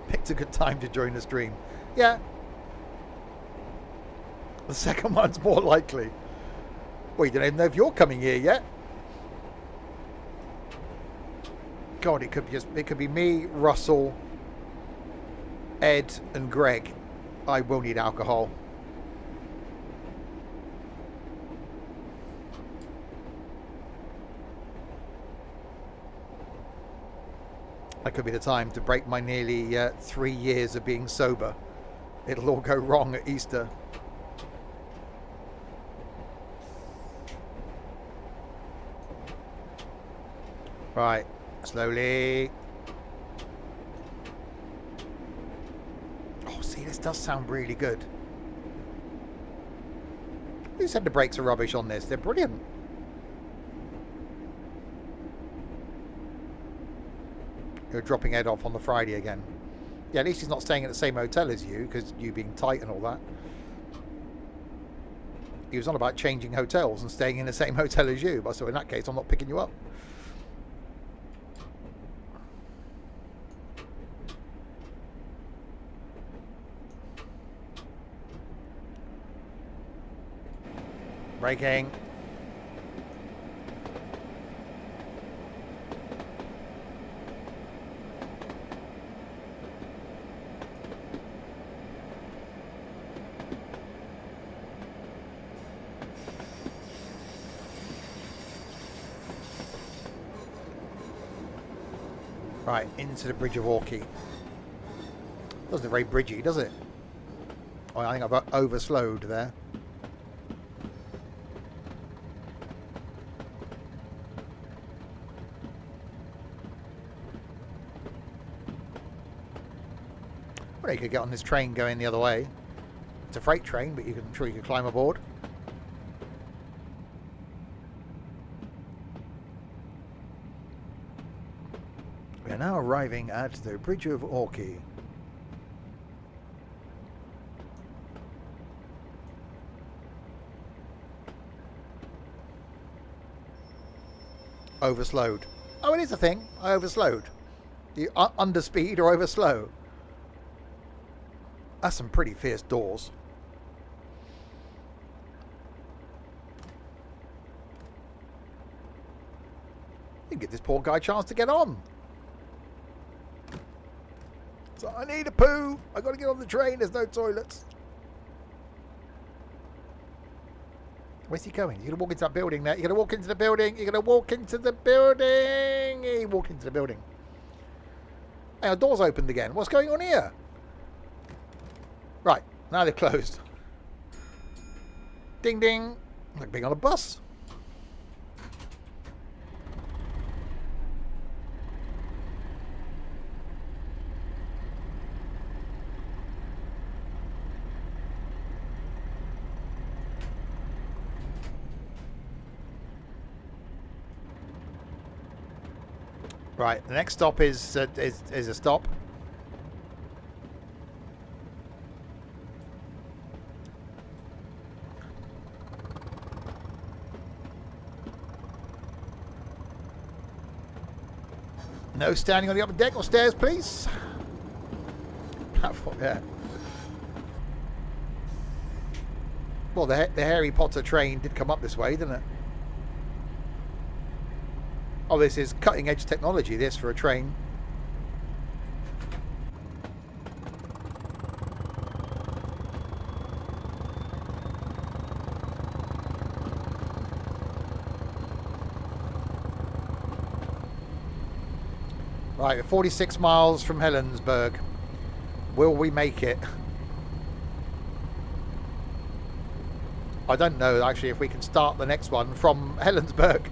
Picked a good time to join the stream. Yeah. The second one's more likely. Well, you don't even know if you're coming here yet. God, it could be me, Russell, Ed, and Greg. I will need alcohol. That could be the time to break my nearly 3 years of being sober. It'll all go wrong at Easter. Right, slowly. Oh, see, this does sound really good. Who said the brakes are rubbish on this? They're brilliant. You're dropping Ed off on the Friday again. Yeah, at least he's not staying at the same hotel as you, because you being tight and all that. He was on about changing hotels and staying in the same hotel as you, but so in that case I'm not picking you up. Braking. Right, into the bridge of Orchy. Doesn't look very bridgy, does it? Oh, I think I've overslowed there. Well, you could get on this train going the other way. It's a freight train, but I'm sure you could climb aboard. We are now arriving at the bridge of Orchy. Overslowed. Oh, it is a thing. I overslowed. You underspeed or overslow. That's some pretty fierce doors. You can give this poor guy a chance to get on. So I need a poo. I got to get on the train. There's no toilets. Where's he going? He's going to walk into that building there. You're going to walk into the building. You're going to walk into the building. He walked into the building. Hey, our door's opened again. What's going on here? Right. Now they're closed. Ding, ding. Like being on a bus. Right, the next stop is a stop. No standing on the upper deck or stairs, please. Platform, yeah. Well, the Harry Potter train did come up this way, didn't it? Oh, this is cutting edge technology, this, for a train. Right, we're 46 miles from Helensburgh. Will we make it? I don't know, actually, if we can start the next one from Helensburgh.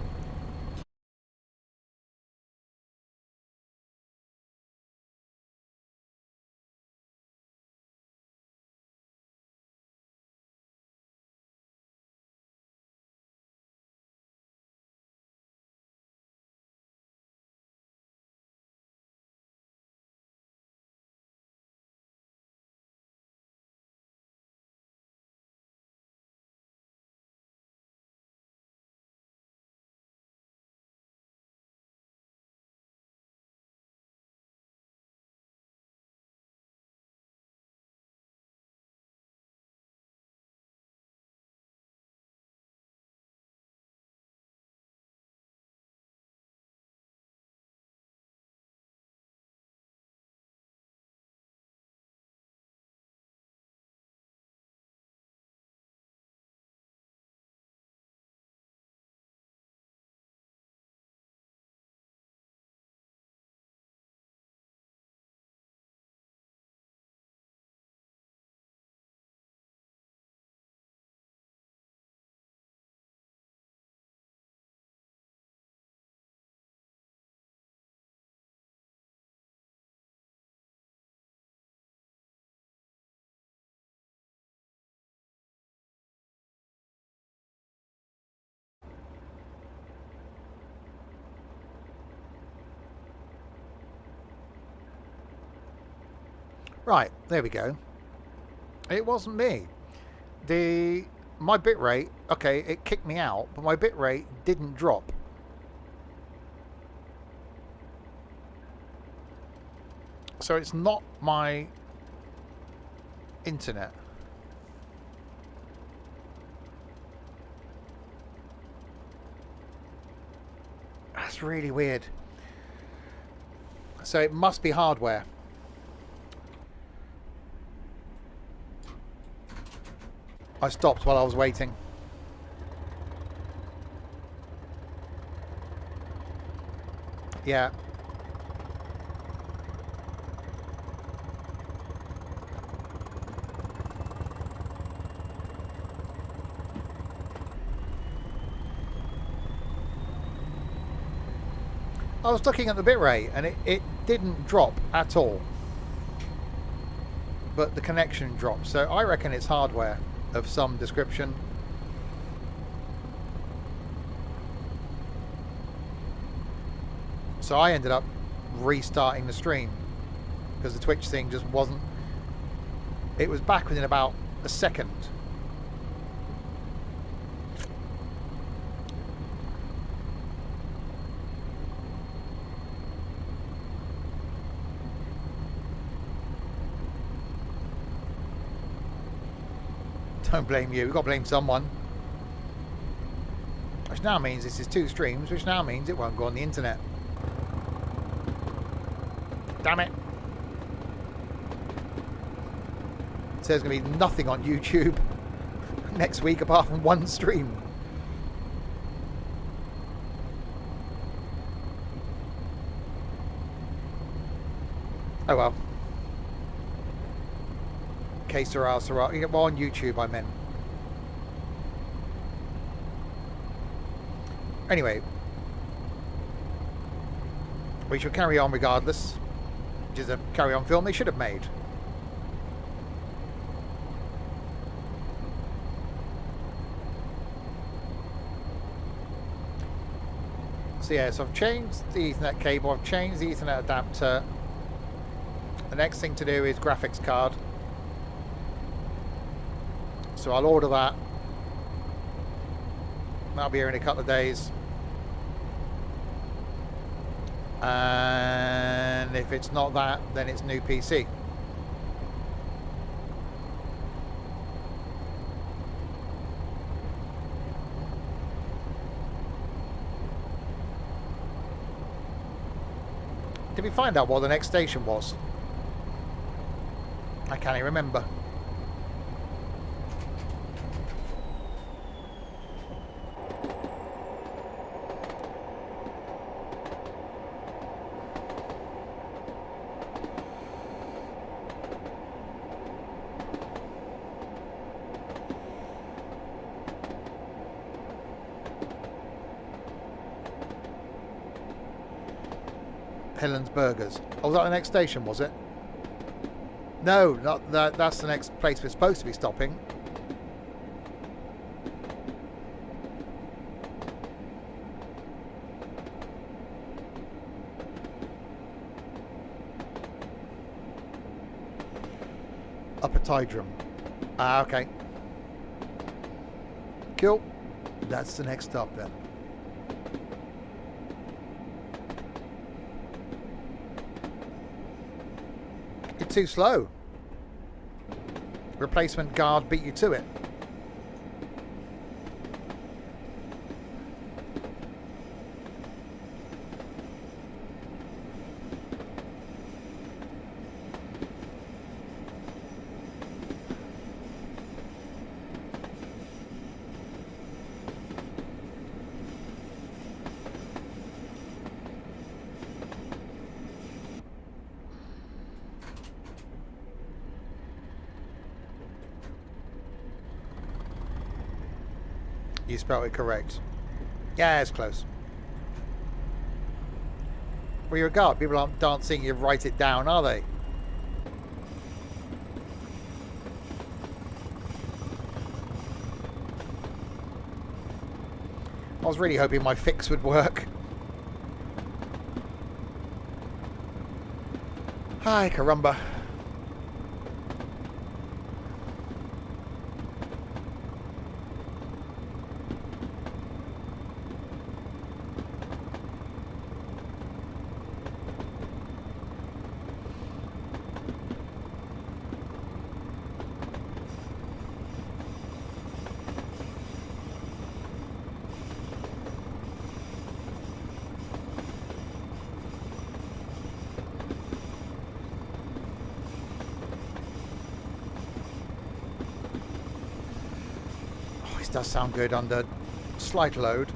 Right, there we go. It wasn't me. My bitrate, okay, it kicked me out, but my bitrate didn't drop. So it's not my internet. That's really weird. So it must be hardware. I stopped while I was waiting. Yeah. I was looking at the bitrate and it didn't drop at all. But the connection dropped. So I reckon it's hardware of some description. So I ended up restarting the stream because the Twitch thing just wasn't. It was back within about a second. Don't blame you, we've got to blame someone. Which now means this is 2 streams, which now means it won't go on the internet. Damn it. So there's going to be nothing on YouTube next week apart from 1 stream. Oh well. Que sera, sera. Well, on YouTube, I meant. Anyway, we shall carry on regardless, which is a carry-on film they should have made. So yeah, so I've changed the Ethernet cable, I've changed the Ethernet adapter. The next thing to do is graphics card. So I'll order that. That'll be here in a couple of days. And if it's not that, then it's new PC. Did we find out what the next station was? I can't even remember. Highland's Burgers. Oh, was that the next station, was it? No, not that. That's the next place we're supposed to be stopping. Upper Tidrum. Ah, okay. Cool. That's the next stop then. Too slow. Replacement guard beat you to it. You spelled it correct. Yeah, it's close. Well, you're a guard. People aren't dancing. You write it down, are they? I was really hoping my fix would work. Hi, caramba. This does sound good under slight load.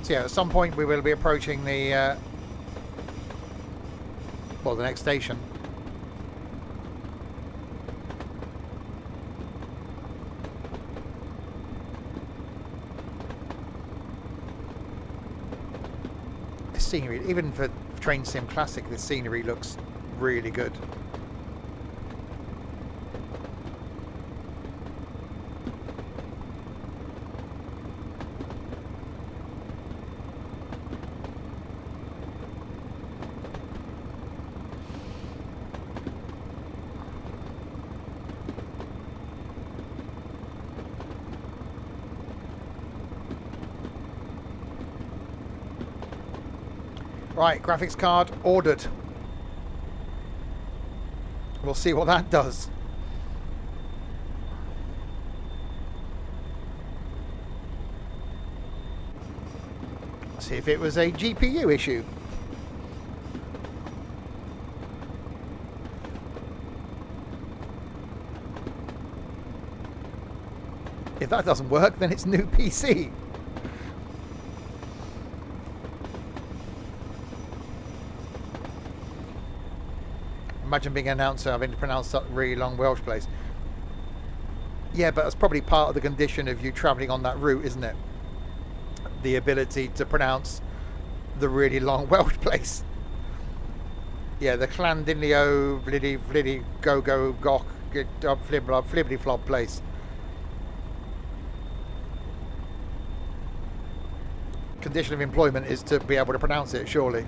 So yeah, at some point we will be approaching the well, the next station. The scenery, even for Train Sim Classic, the scenery looks really good. Right, graphics card ordered. We'll see what that does. See if it was a GPU issue. If that doesn't work, then it's new PC. Imagine being an announcer having to pronounce that really long Welsh place. Yeah, but that's probably part of the condition of you travelling on that route, isn't it? The ability to pronounce the really long Welsh place. Yeah, the Llandinlio Fliddy Fliddy Go Go Goch Fliblob Flibbity Flob place. Condition of employment is to be able to pronounce it, surely.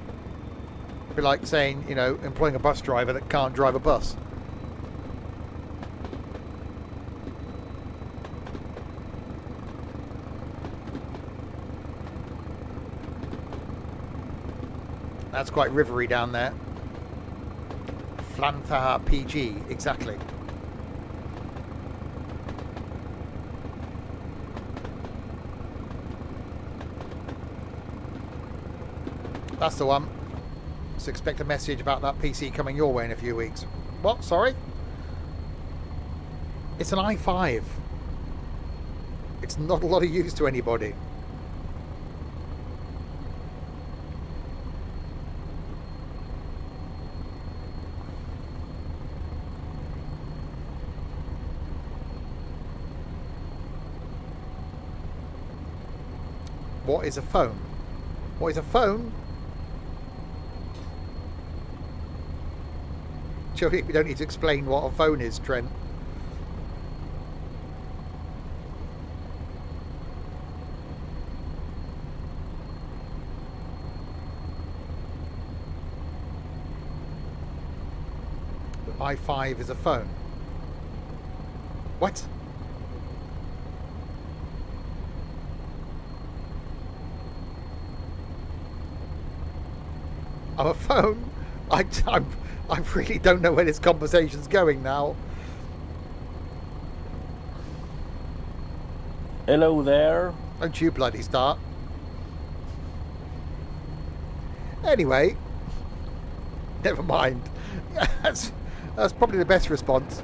Be like saying, you know, employing a bus driver that can't drive a bus. That's quite rivery down there. Flantha PG, exactly. That's the one. So expect a message about that PC coming your way in a few weeks. What? Sorry? It's an i5. It's not a lot of use to anybody. What is a phone? What is a phone? Surely we don't need to explain what a phone is, Trent. The i5 is a phone. What? Oh, a phone? I really don't know where this conversation's going now. Hello there. Don't you bloody start. Anyway, never mind. That's probably the best response.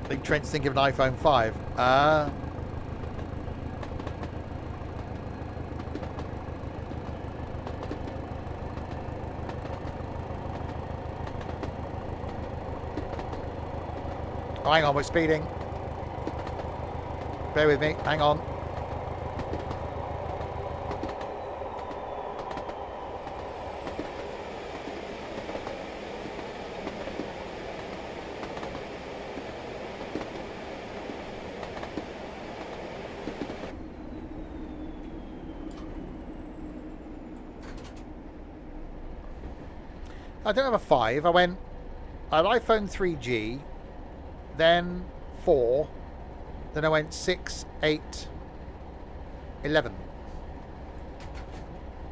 I think Trent's thinking of an iPhone 5. Oh, hang on, we're speeding. Bear with me, hang on. I don't have a 5. I had iPhone 3G, then 4, then I went 6, 8, 11.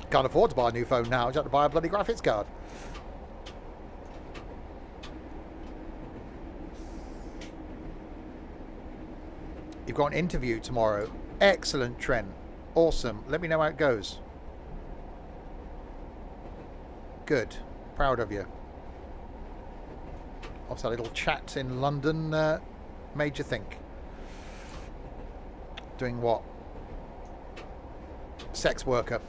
Can't afford to buy a new phone now. I just have to buy a bloody graphics card. You've got an interview tomorrow. Excellent, Trent. Awesome. Let me know how it goes. Good. Proud of you. Also, a little chat in London made you think. Doing what? Sex worker.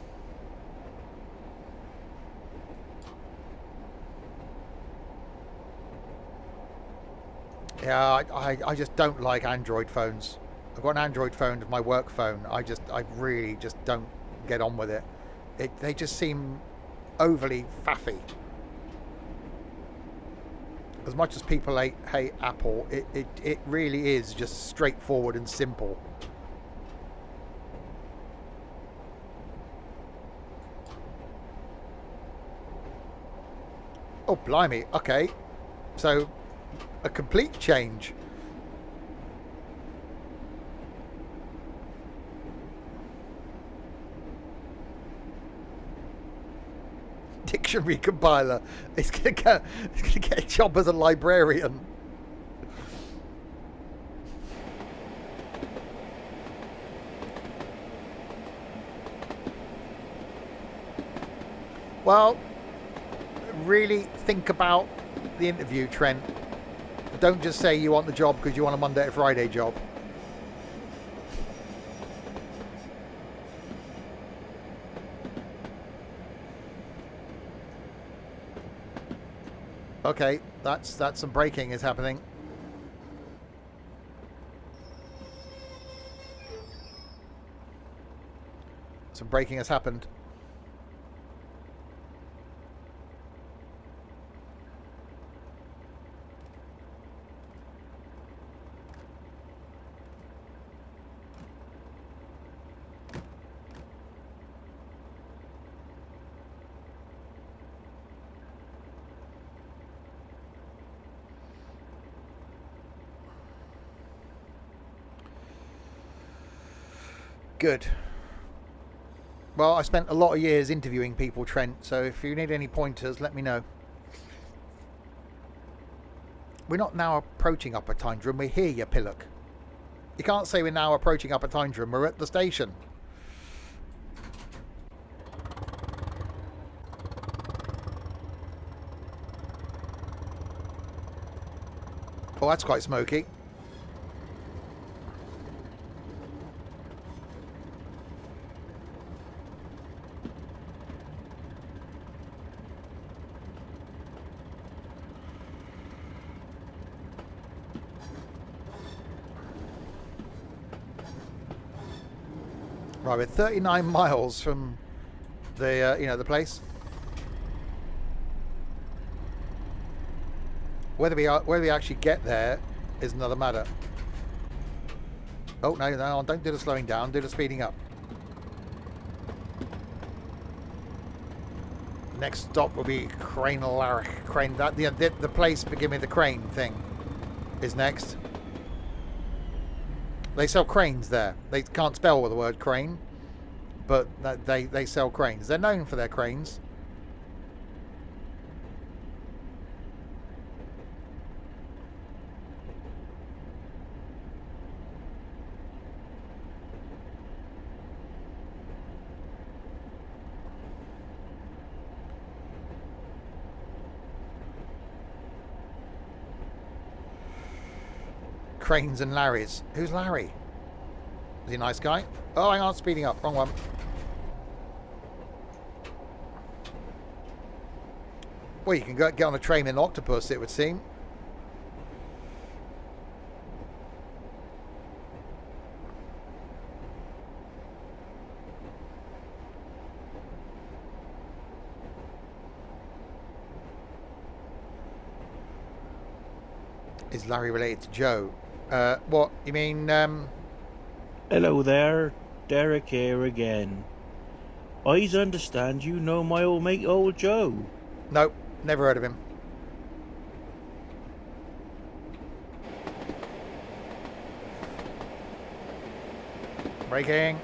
Yeah, I just don't like Android phones. I've got an Android phone as my work phone. I really just don't get on with it. They just seem overly faffy. As much as people hate Apple, it really is just straightforward and simple. Oh, blimey. Okay. So, a complete change. Dictionary compiler. It's gonna get a job as a librarian. Well, really think about the interview, Trent. Don't just say you want the job because you want a Monday to Friday job. Okay, that's some braking is happening. Some braking has happened. Good. Well, I spent a lot of years interviewing people, Trent, so if you need any pointers, let me know. We're not now approaching Upper Tyndrum, we're here, you pillock. You can't say we're now approaching Upper Tyndrum, we're at the station. Oh, that's quite smoky. Right, we're 39 miles from the the place. Whether we actually get there is another matter. Oh no, don't do the slowing down, do the speeding up. Next stop will be Crane. That the place begin with the crane thing is next. They sell cranes there. They can't spell the word crane, but they sell cranes. They're known for their cranes. Cranes and Larrys. Who's Larry? Is he a nice guy? Oh, hang on, speeding up. Wrong one. Well, you can get on a train in Octopus, it would seem. Is Larry related to Joe? What? You mean, Hello there, Derek here again. I understand you know my old mate, old Joe. Nope, never heard of him. Braking.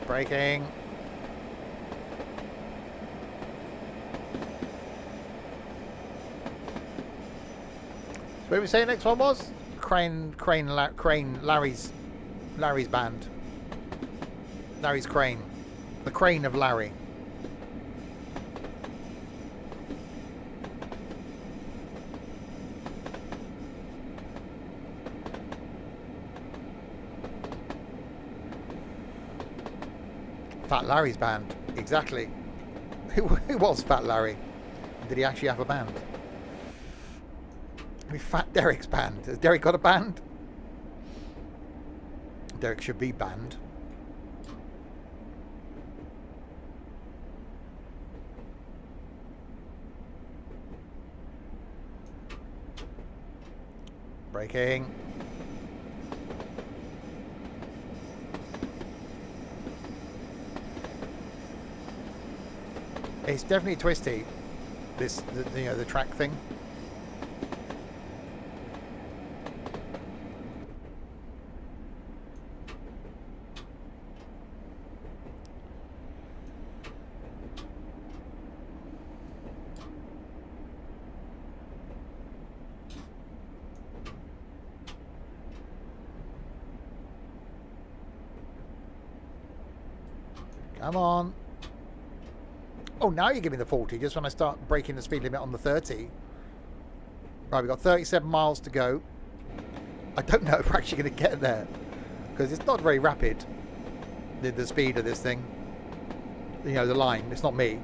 Braking. What did we say the next one was? Crane, Larry's band. Larry's Crane. The Crane of Larry. Fat Larry's band. Exactly. Who was Fat Larry? Did he actually have a band? Maybe Fat Derek's band. Has Derek got a band? Derek should be banned. Braking. It's definitely twisty. The track thing. Come on. Oh, now you give me the 40, just when I start breaking the speed limit on the 30. Right, we've got 37 miles to go. I don't know if we're actually going to get there, because it's not very rapid, the speed of this thing. You know, the line, it's not me.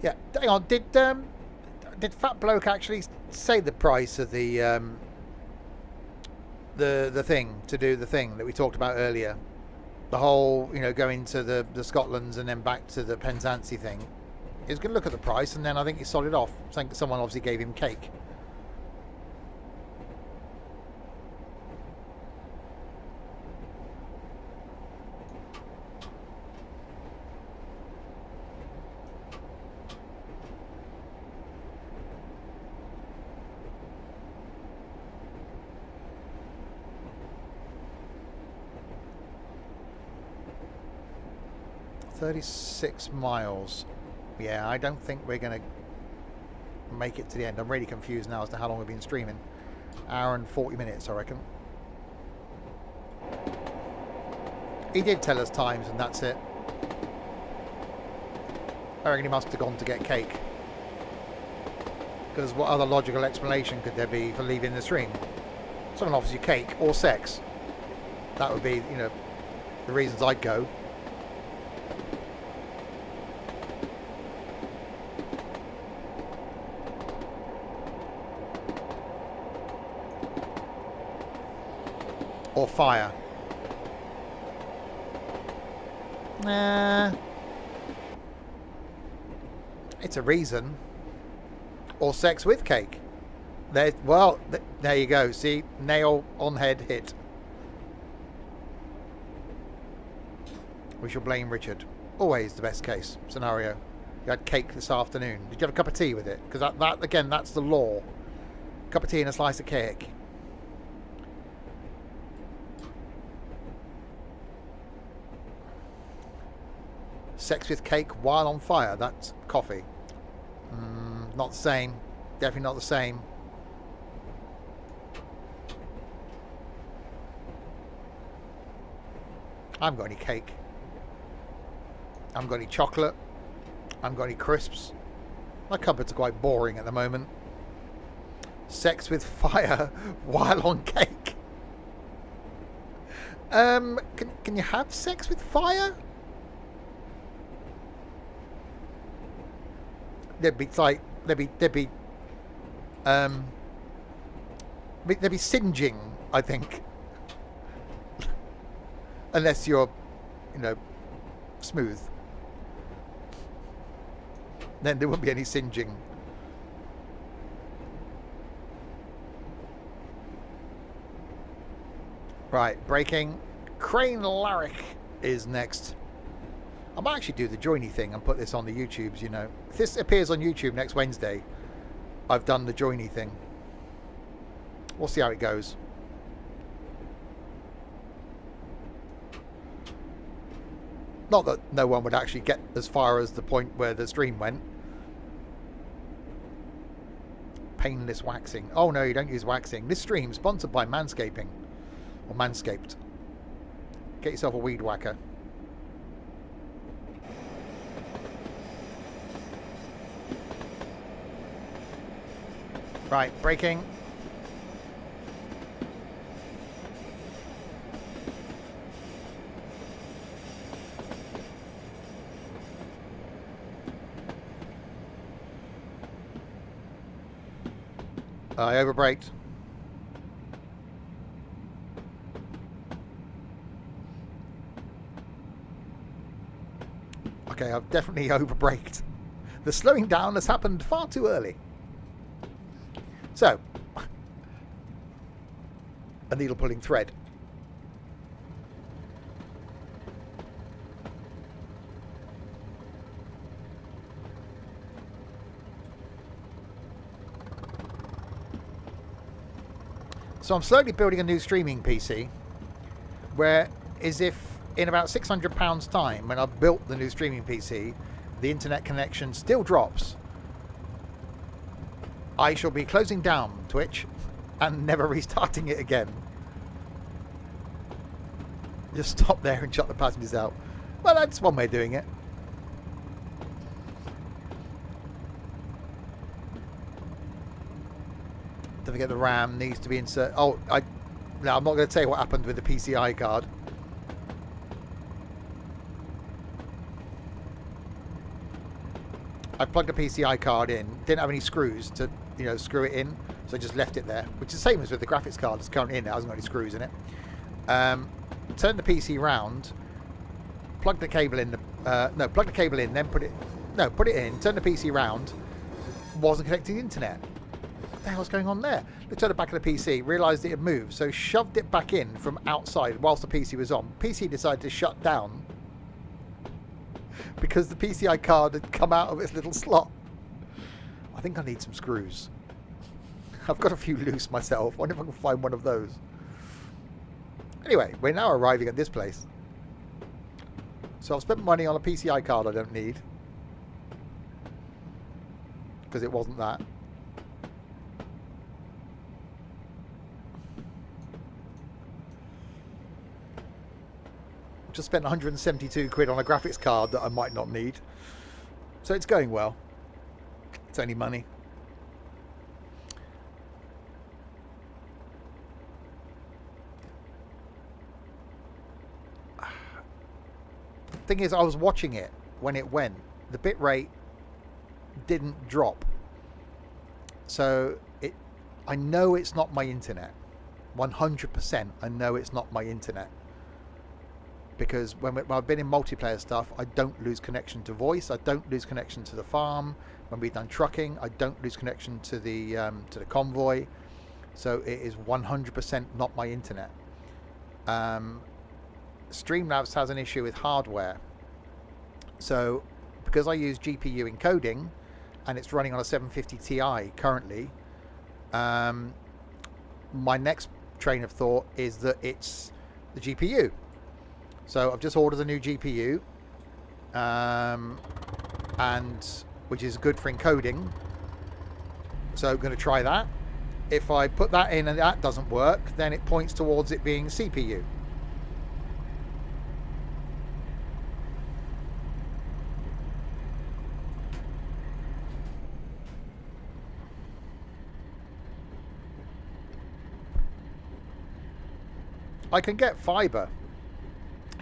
Yeah, hang on. Did Fat Bloke actually say the price of the thing to do the thing that we talked about earlier? The whole, you know, going to the Scotlands and then back to the Penzance thing. He was going to look at the price, and then I think he sold it off. Someone obviously gave him cake. "36 miles. Yeah, I don't think we're going to make it to the end. I'm really confused now as to how long we've been streaming. Hour and 40 minutes, I reckon. He did tell us times, and that's it. I reckon he must have gone to get cake. Because what other logical explanation could there be for leaving the stream? Someone offers you cake or sex. That would be, you know, the reasons I'd go. Or fire. Nah. It's a reason. Or sex with cake. There you go. See, nail on head hit. We shall blame Richard. Always the best case scenario. You had cake this afternoon. Did you have a cup of tea with it? Because that again, that's the law. Cup of tea and a slice of cake. Sex with cake while on fire. That's coffee. Not the same. Definitely not the same. I haven't got any cake. I haven't got any chocolate. I haven't got any crisps. My cupboards are quite boring at the moment. Sex with fire while on cake. Can you have sex with fire? There'd be singeing, I think. Unless you're, you know, smooth. Then there won't be any singeing. Right, braking. Crane Larrick is next. I might actually do the joiny thing and put this on the YouTubes, you know. If this appears on YouTube next Wednesday, I've done the joiny thing. We'll see how it goes. Not that no one would actually get as far as the point where the stream went. Painless waxing. Oh no, you don't use waxing. This stream sponsored by Manscaping. Or Manscaped. Get yourself a weed whacker. Right, braking. I overbraked. Okay, I've definitely overbraked. The slowing down has happened far too early. So, a needle pulling thread. So I'm slowly building a new streaming PC, where as if in about £600 time, when I've built the new streaming PC, the internet connection still drops. I shall be closing down Twitch and never restarting it again. Just stop there and shut the passengers out. Well, that's one way of doing it. Don't forget the RAM needs to be inserted. Oh, no, I'm not going to tell you what happened with the PCI card. I plugged a PCI card in, didn't have any screws to, you know, screw it in, so I just left it there, which is the same as with the graphics card that's currently in it. It hasn't got any screws in it. Turned the PC round, plugged the cable in, plug the cable in, then put it in, turned the PC round, wasn't connecting to the internet. What the hell's going on there? Looked at the back of the PC, realised it had moved, so shoved it back in from outside whilst the PC was on. PC decided to shut down because the PCI card had come out of its little slot. I think I need some screws. I've got a few loose myself. I wonder if I can find one of those. Anyway, we're now arriving at this place. So I've spent money on a PCI card I don't need, because it wasn't that. Just spent 172 quid on a graphics card that I might not need. So it's going well. It's only money. Thing is, I was watching it when it went. The bitrate didn't drop. So I know it's not my internet. 100% I know it's not my internet. Because when I've been in multiplayer stuff, I don't lose connection to voice. I don't lose connection to the farm. When we've done trucking, I don't lose connection to the convoy. So it is 100% not my internet. Streamlabs has an issue with hardware. So because I use GPU encoding, and it's running on a 750 Ti currently, my next train of thought is that it's the GPU. So I've just ordered a new GPU, and which is good for encoding. So I'm going to try that. If I put that in and that doesn't work, then it points towards it being CPU. I can get fibre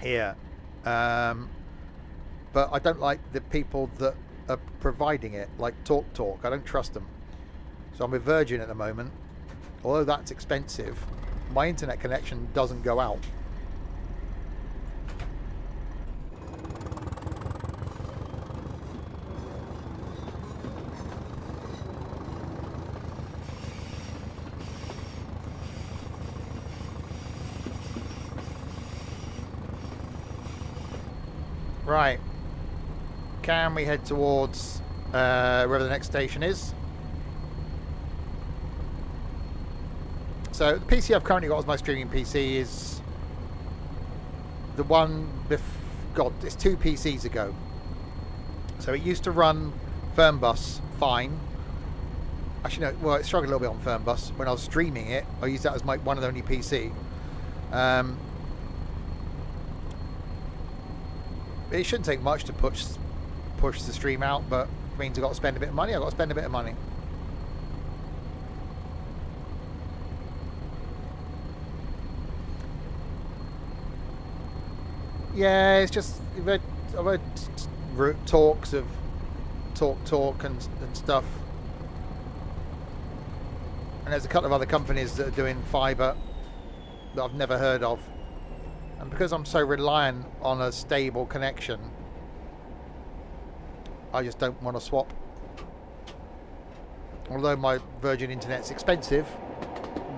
here, but I don't like the people that are providing it, like Talk. I don't trust them. So I'm with Virgin at the moment. Although that's expensive, my internet connection doesn't go out. Right, can we head towards wherever the next station is? So the PC I've currently got as my streaming PC is the one God, it's 2 PCs ago. So it used to run Fernbus fine. Actually, no, well, it struggled a little bit on Fernbus. When I was streaming it, I used that as my one and only PC. It shouldn't take much to push the stream out, but it means I've got to spend a bit of money. I've got to spend a bit of money. Yeah, it's just I've heard talks of talk and stuff, and there's a couple of other companies that are doing fibre that I've never heard of, and because I'm so reliant on a stable connection, I just don't want to swap. Although my Virgin Internet's expensive,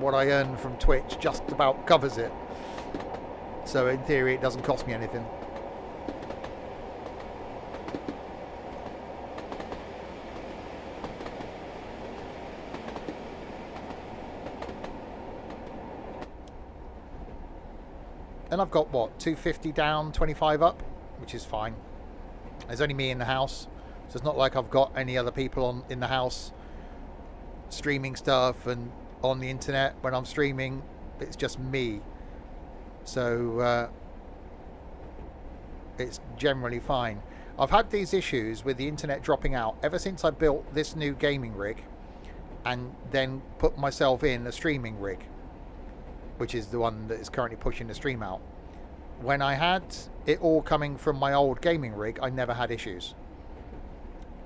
what I earn from Twitch just about covers it. So in theory, it doesn't cost me anything. And I've got what, 250 down, 25 up, which is fine. There's only me in the house, so it's not like I've got any other people in the house streaming stuff and on the internet. When I'm streaming, it's just me. So it's generally fine. I've had these issues with the internet dropping out ever since I built this new gaming rig and then put myself in a streaming rig, which is the one that is currently pushing the stream out. When I had it all coming from my old gaming rig, I never had issues,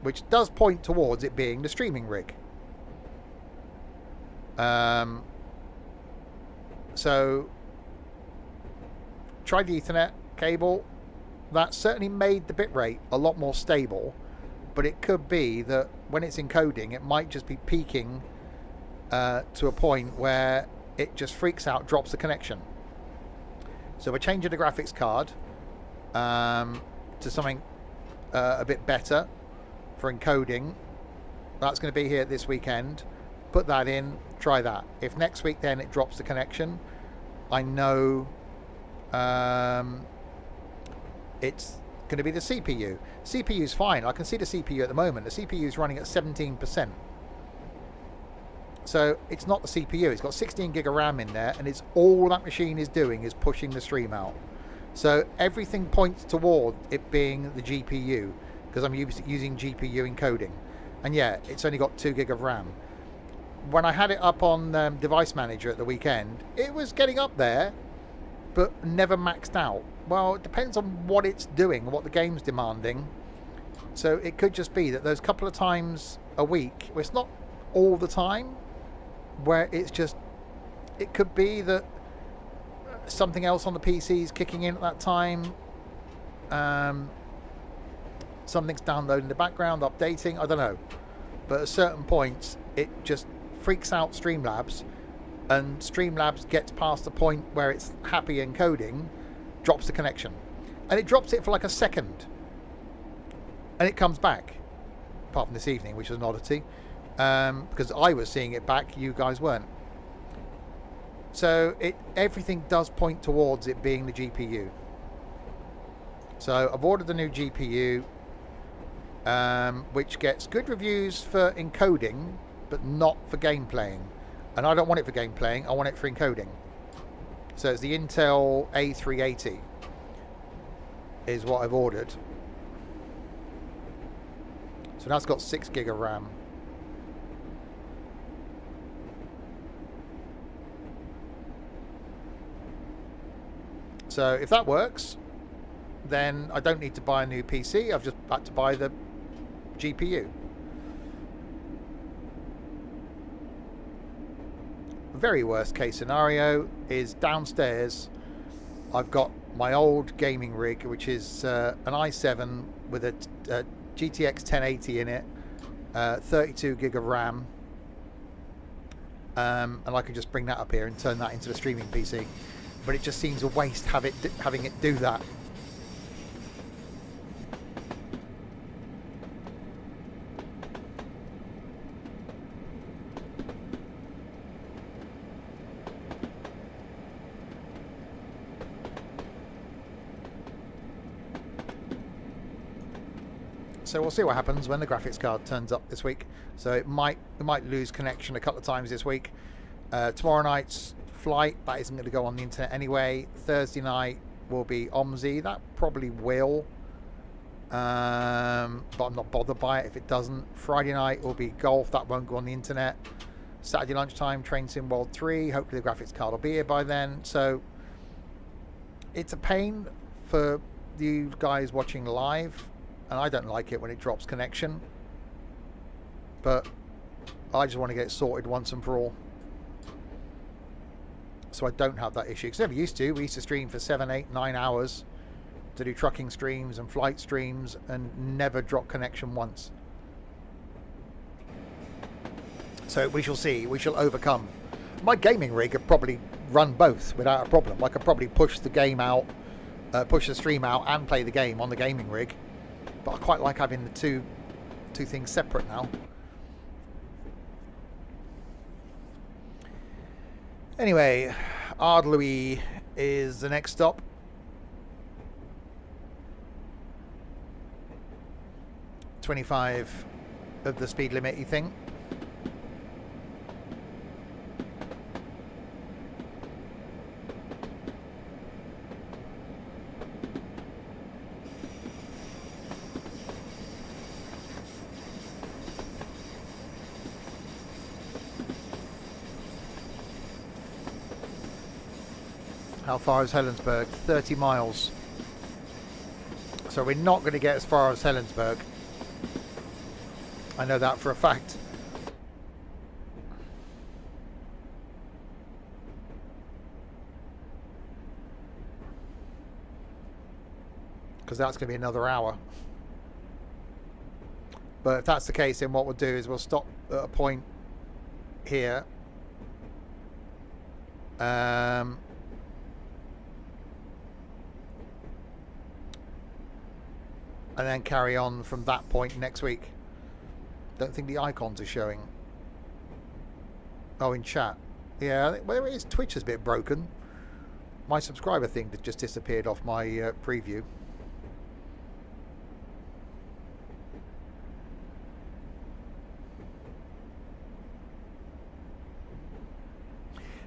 which does point towards it being the streaming rig. So tried the Ethernet cable. That certainly made the bitrate a lot more stable, but it could be that when it's encoding, it might just be peaking to a point where it just freaks out, drops the connection. So we're changing the graphics card to something a bit better for encoding. That's going to be here this weekend. Put that in, try that. If next week then it drops the connection, I know it's going to be the CPU. CPU is fine. I can see the CPU at the moment. The CPU is running at 17%. So it's not the CPU. It's got 16 gig of RAM in there, and it's all that machine is doing is pushing the stream out. So everything points toward it being the GPU, because I'm using GPU encoding. And yeah, it's only got 2 gig of RAM. When I had it up on Device Manager at the weekend, it was getting up there, but never maxed out. Well, it depends on what it's doing, what the game's demanding. So it could just be that those couple of times a week, well, it's not all the time, where it's just, it could be that something else on the PC is kicking in at that time. Something's downloading in the background, updating, I don't know. But at certain points, it just freaks out Streamlabs, and Streamlabs gets past the point where it's happy encoding, drops the connection. And it drops it for like a second. And it comes back. Apart from this evening, which was an oddity. Because I was seeing it back, you guys weren't. So everything does point towards it being the GPU. So I've ordered the new GPU, which gets good reviews for encoding, but not for game playing. And I don't want it for game playing, I want it for encoding. So it's the Intel A380 is what I've ordered. So that's got 6 gig of RAM. So if that works, then I don't need to buy a new PC. I've just had to buy the GPU. Very worst case scenario is downstairs I've got my old gaming rig, which is an i7 with a GTX 1080 in it, 32 gig of RAM, and I can just bring that up here and turn that into the streaming PC. But it just seems a waste having it do that. So we'll see what happens when the graphics card turns up this week. So it might lose connection a couple of times this week. Tomorrow night's flight, that isn't going to go on the internet anyway. Thursday night will be OMSI. That probably will. But I'm not bothered by it if it doesn't. Friday night will be golf. That won't go on the internet. Saturday lunchtime, Train Sim World 3. Hopefully the graphics card will be here by then. So it's a pain for you guys watching live. And I don't like it when it drops connection. But I just want to get it sorted once and for all. So I don't have that issue. Because I never used to. We used to stream for 7, 8, 9 hours. To do trucking streams and flight streams and never drop connection once. So we shall see. We shall overcome. My gaming rig could probably run both without a problem. I could probably push the game out, push the stream out and play the game on the gaming rig. But I quite like having the two things separate now. Anyway, Ardlouis is the next stop. 25 of the speed limit, you think? How far is Helensburgh? 30 miles. So we're not going to get as far as Helensburgh. I know that for a fact. Because that's going to be another hour. But if that's the case, then what we'll do is we'll stop at a point here. And then carry on from that point next week. Don't think the icons are showing. Oh, in chat. Yeah, well, it is. Twitch is a bit broken. My subscriber thing that just disappeared off my preview.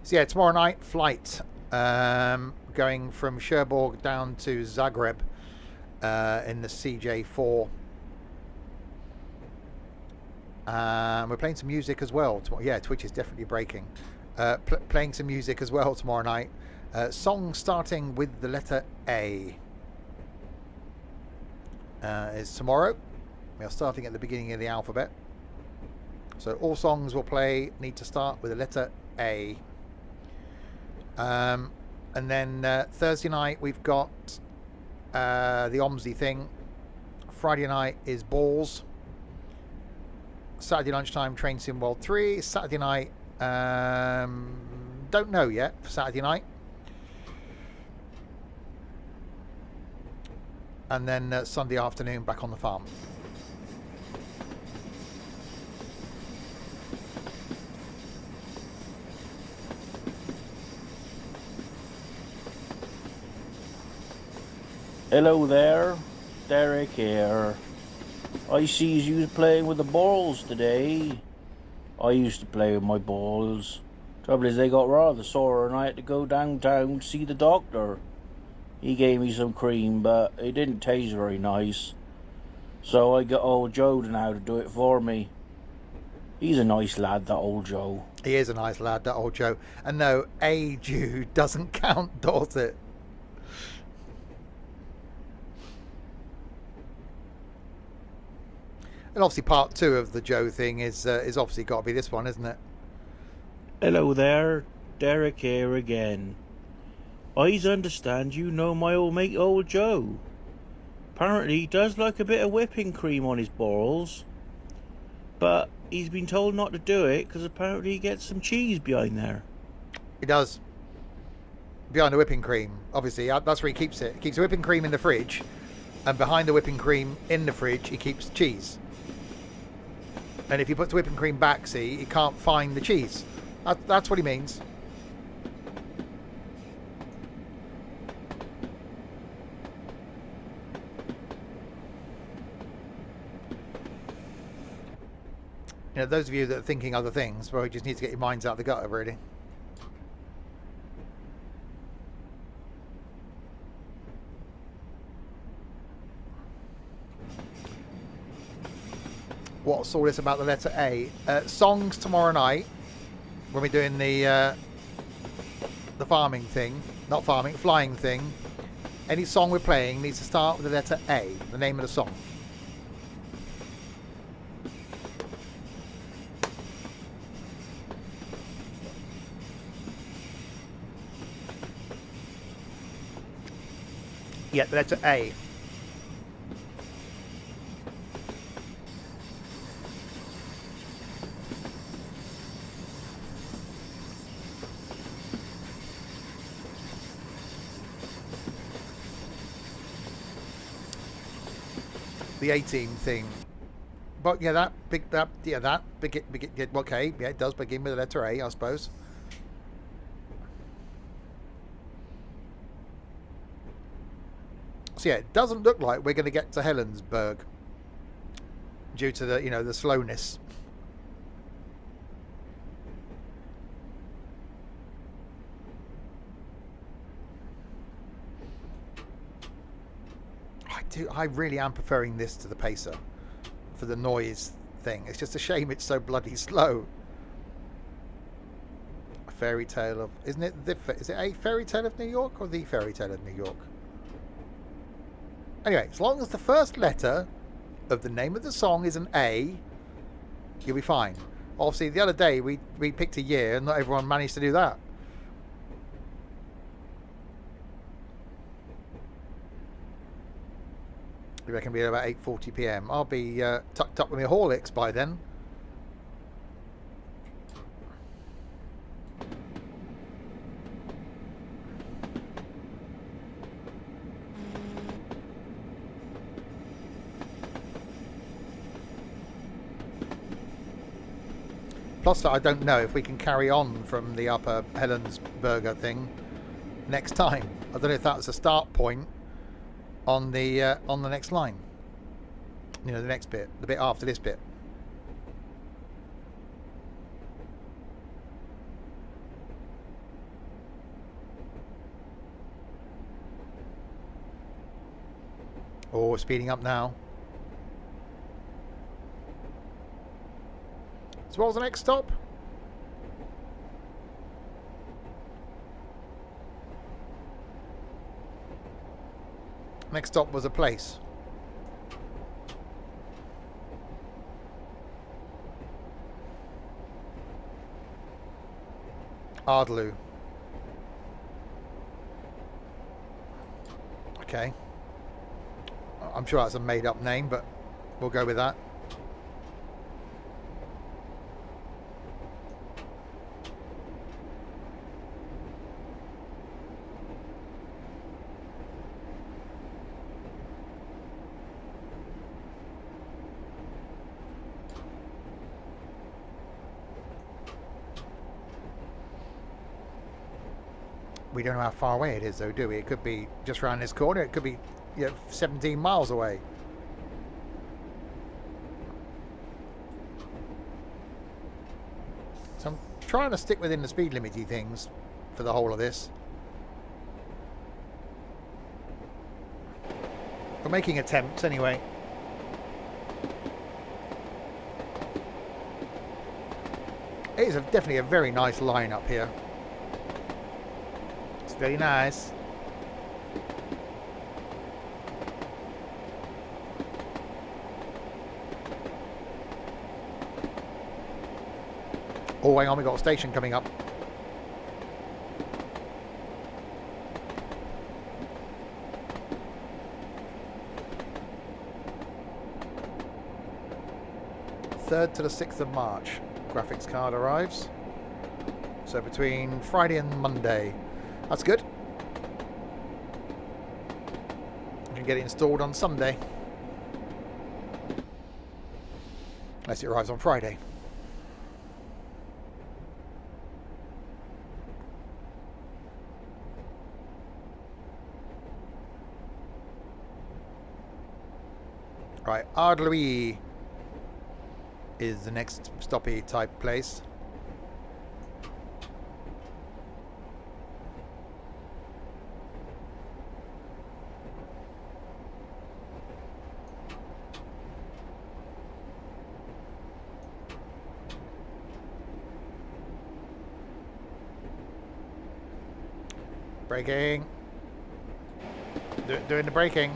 So yeah, tomorrow night flight going from Cherbourg down to Zagreb in the CJ4. We're playing some music as well. Yeah, Twitch is definitely breaking. Playing some music as well tomorrow night. Song starting with the letter A is tomorrow. We are starting at the beginning of the alphabet. So all songs will need to start with the letter A. And then Thursday night we've got the OMSI thing. Friday night is balls. Saturday lunchtime, Train Sim World 3. Saturday night, don't know yet for Saturday night. And then Sunday afternoon, back on the farm. Hello there, Derek here. I sees you playing with the balls today. I used to play with my balls. Trouble is they got rather sore and I had to go downtown to see the doctor. He gave me some cream but it didn't taste very nice. So I got old Joe now to do it for me. He's a nice lad, that old Joe. He is a nice lad, that old Joe. And no, a Jew doesn't count, does it? And obviously part 2 of the Joe thing is obviously got to be this one, isn't it? Hello there, Derek here again. I understand you know my old mate old Joe. Apparently he does like a bit of whipping cream on his balls. But he's been told not to do it because apparently he gets some cheese behind there. He does. Behind the whipping cream. Obviously, that's where he keeps it. He keeps the whipping cream in the fridge. And behind the whipping cream in the fridge, he keeps cheese. And if you put the whipping cream back, see, you can't find the cheese. That's what he means. You know, those of you that are thinking other things, well, you just need to get your minds out the gutter, really. What's all this about the letter A? Songs tomorrow night when we're doing the farming thing, not farming, flying thing. Any song we're playing needs to start with the letter A, the name of the song. Yeah, the letter A. The 18 thing, but yeah, okay, yeah, it does begin with the letter A, I suppose. So yeah, it doesn't look like we're going to get to Helensburgh due to the, you know, the slowness. I really am preferring this to the Pacer for the noise thing. It's just a shame it's so bloody slow. A fairy tale of... Isn't it is it a fairy tale of New York or the fairy tale of New York? Anyway, as long as the first letter of the name of the song is an A, you'll be fine. Obviously, the other day we picked a year and not everyone managed to do that. You reckon it'll be about 8:40 p.m. I'll be tucked up with my Horlicks by then. Plus, I don't know if we can carry on from the upper Helensburgh thing next time. I don't know if that's a start point on the next line. You know, the next bit, the bit after this bit. Oh, we're speeding up now. So what was the next stop? Next stop was a place. Ardlew. Okay. I'm sure that's a made-up name, but we'll go with that. We don't know how far away it is, though, do we? It could be just around this corner. It could be, you know, 17 miles away. So I'm trying to stick within the speed limity things for the whole of this. We're making attempts anyway. It is definitely a very nice line up here. It's very nice. Oh, hang on, we got a station coming up. Third to the 6th of March. Graphics card arrives. So between Friday and Monday. That's good. You can get it installed on Sunday. Unless it arrives on Friday. Right, Ardlew is the next stoppy type place. Braking. Doing the braking.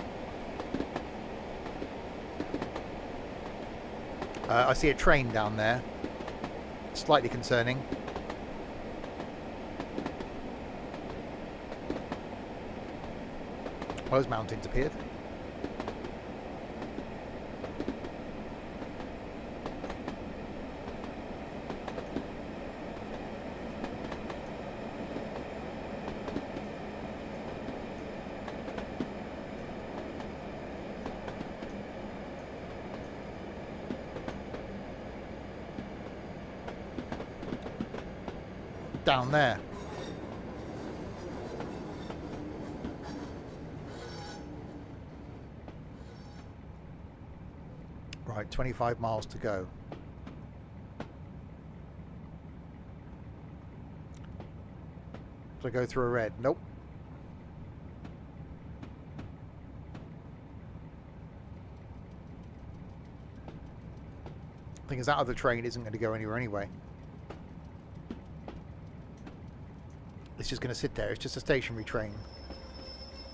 I see a train down there. Slightly concerning. Those mountains appeared. Down there. Right, 25 miles to go. Should I go through a red? Nope. Thing is, that other train isn't going to go anywhere anyway. It's just going to sit there. It's just a stationary train.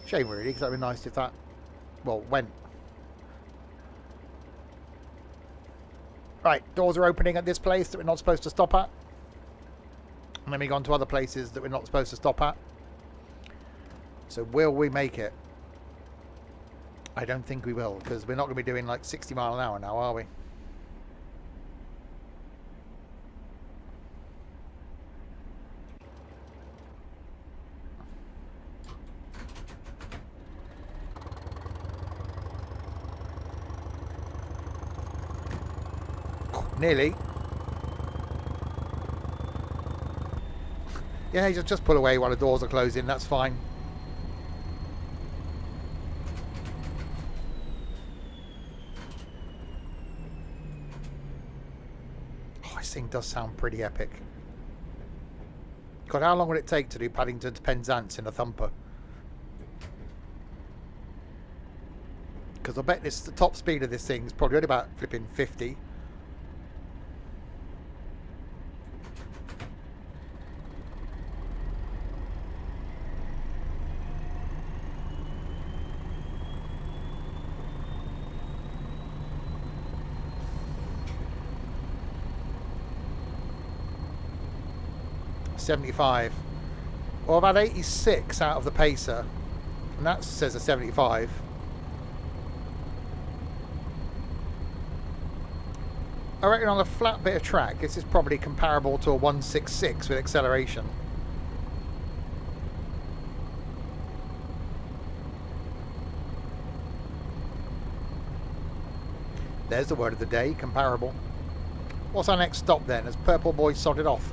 Shame really, because that'd be nice if that, well, went. Right, doors are opening at this place that we're not supposed to stop at. And then we go on to other places that we're not supposed to stop at. So will we make it? I don't think we will, because we're not going to be doing like 60 mile an hour now, are we? Nearly. Yeah, just pull away while the doors are closing, that's fine. Oh, this thing does sound pretty epic. God, how long would it take to do Paddington to Penzance in a Thumper? Because I bet the top speed of this thing is probably only about flipping 50. .75. Well, I've had 86 out of the pacer, and that says a 75. I reckon on a flat bit of track, this is probably comparable to a 166 with acceleration. There's the word of the day, comparable. What's our next stop then? Has Purple Boy sodded off?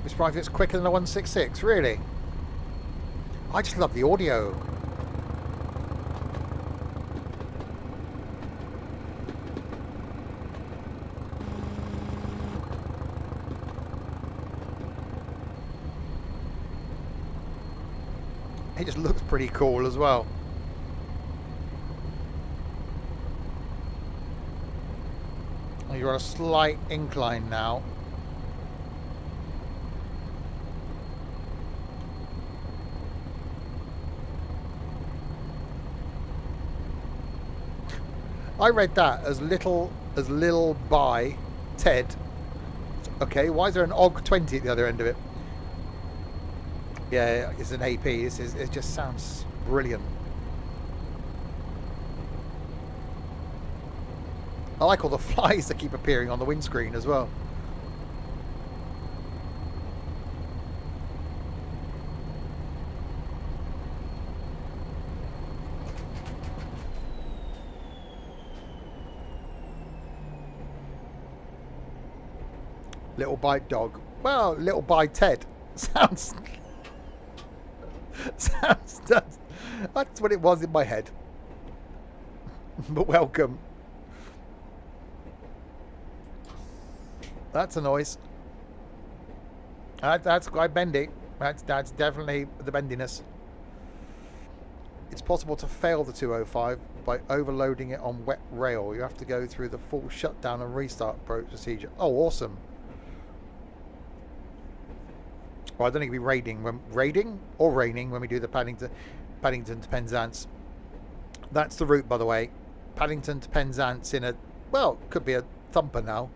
This private's quicker than a 166, really? I just love the audio. It just looks pretty cool as well. Oh, you're on a slight incline now. I read that as little by Ted. Okay, why is there an OG 20 at the other end of it? Yeah, it's an AP. It just sounds brilliant. I like all the flies that keep appearing on the windscreen as well. Little bite dog. Well, little by Ted. Sounds... That's what it was in my head. But welcome. That's a noise. That's quite bendy. That's definitely the bendiness. It's possible to fail the 205 by overloading it on wet rail. You have to go through the full shutdown and restart procedure. Oh, awesome. Well, I don't think it'll be raining when we do the Paddington to Penzance. That's the route, by the way. Paddington to Penzance in a, well, could be a Thumper now.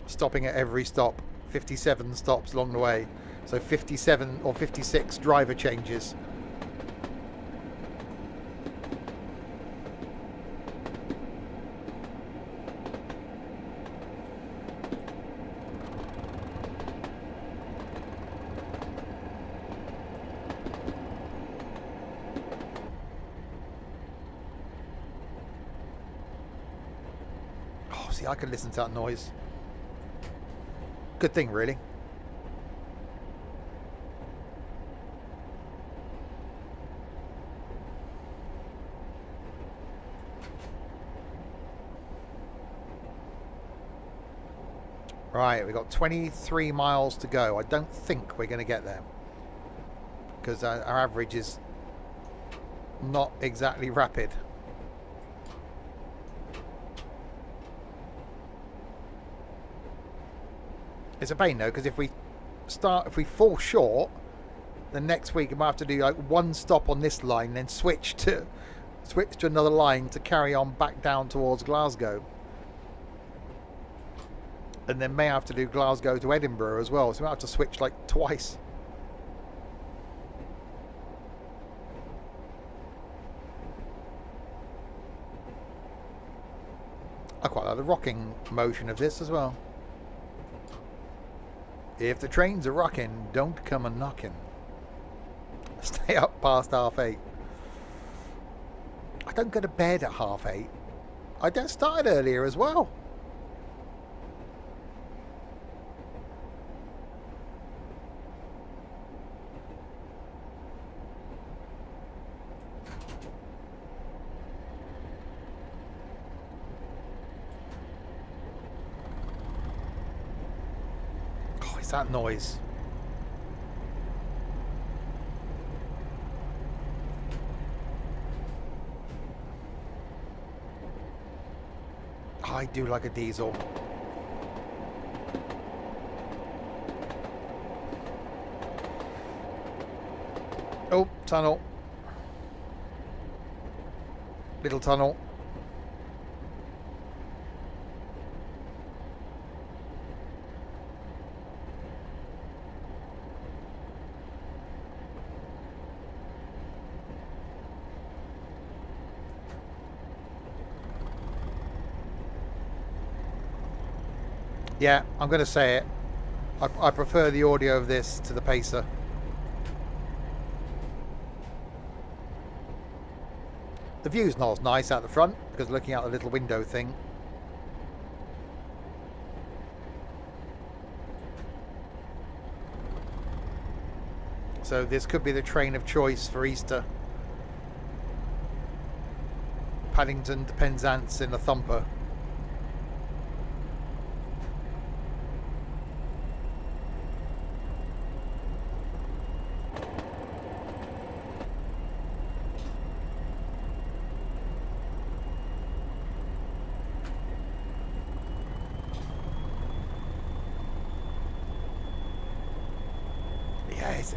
Stopping at every stop. 57 stops along the way. So 57 or 56 driver changes. Oh, see, I can listen to that noise. Good thing, really. Right, we've got 23 miles to go. I don't think we're going to get there, because our average is not exactly rapid. It's a pain though, because if we fall short, then next week we might have to do like one stop on this line, then switch to another line to carry on back down towards Glasgow, and then may have to do Glasgow to Edinburgh as well. So we might have to switch like twice. I quite like the rocking motion of this as well. If the trains are rocking, don't come a knocking. Stay up past 8:30. I don't go to bed at 8:30. I don't start earlier as well. That noise. I do like a diesel. Oh, tunnel. Little tunnel. Yeah, I'm going to say it. I prefer the audio of this to the Pacer. The view's not as nice out the front because looking out the little window thing. So this could be the train of choice for Easter. Paddington to Penzance in a Thumper.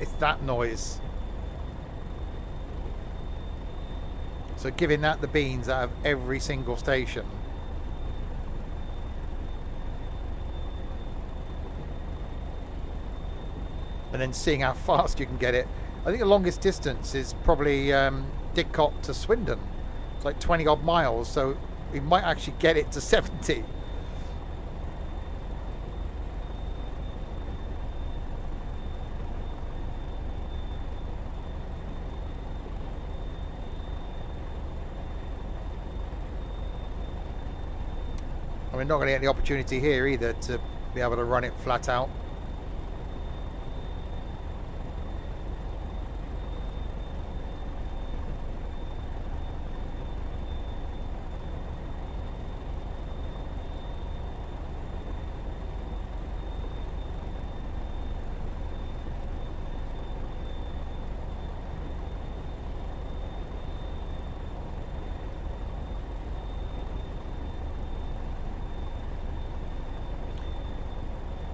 It's that noise. So giving that the beans out of every single station. And then seeing how fast you can get it. I think the longest distance is probably Didcot to Swindon. It's like 20 odd miles, so we might actually get it to 70. we're not going to get the opportunity here either to be able to run it flat out.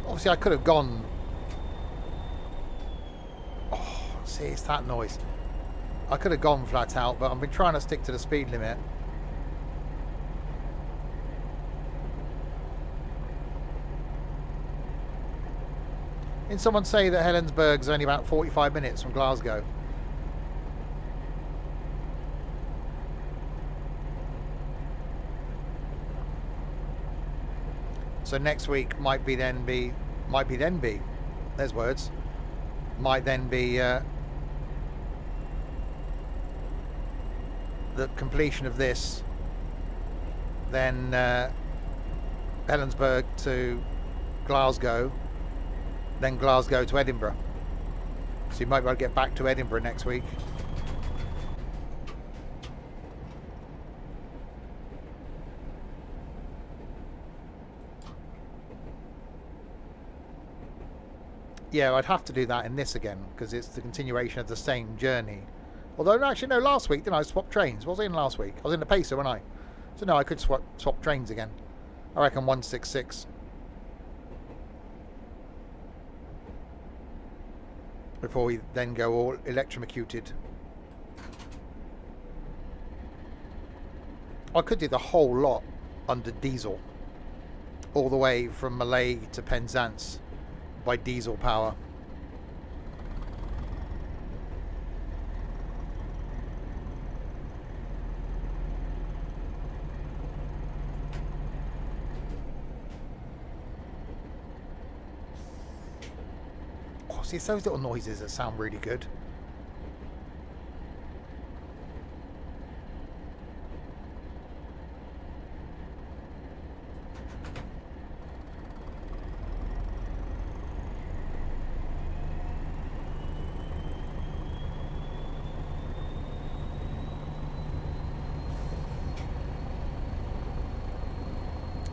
Obviously, I could have gone. Oh, see, it's that noise. I could have gone flat out, but I've been trying to stick to the speed limit. Didn't someone say that Helensburgh's only about 45 minutes from Glasgow? So next week might then be, there's words, might then be the completion of this, then Helensburgh to Glasgow, then Glasgow to Edinburgh. So you might be able to get back to Edinburgh next week. Yeah, I'd have to do that in this again because it's the continuation of the same journey. Although, actually, no, last week, didn't I swap trains? Was I in last week? I was in the Pacer, wasn't I? So, no, I could swap trains again. I reckon 166. Before we then go all electrocuted. I could do the whole lot under diesel. All the way from Malay to Penzance. By diesel power. Oh, see, it's those little noises that sound really good.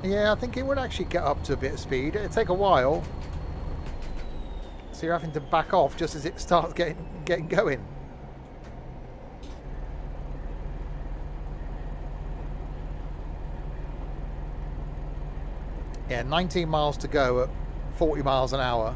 Yeah, I think it would actually get up to a bit of speed. It'd take a while. So you're having to back off just as it starts getting going. Yeah, 19 miles to go at 40 miles an hour.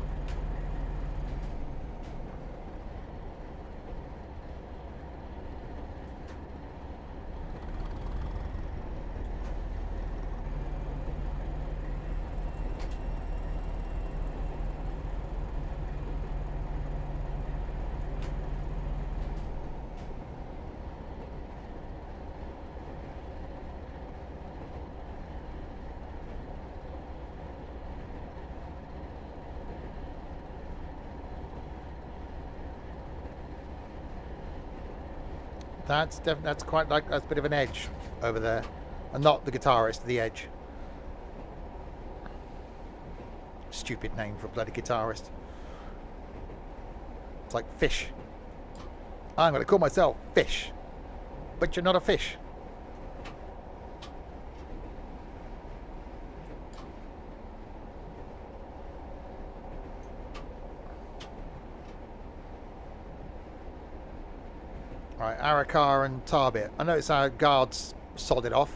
That's quite like that's a bit of an edge over there, and not the guitarist, the edge. Stupid name for a bloody guitarist. It's like fish. I'm going to call myself Fish, but you're not a fish. Right, Arakar and Tarbit. I notice our guards sodded off.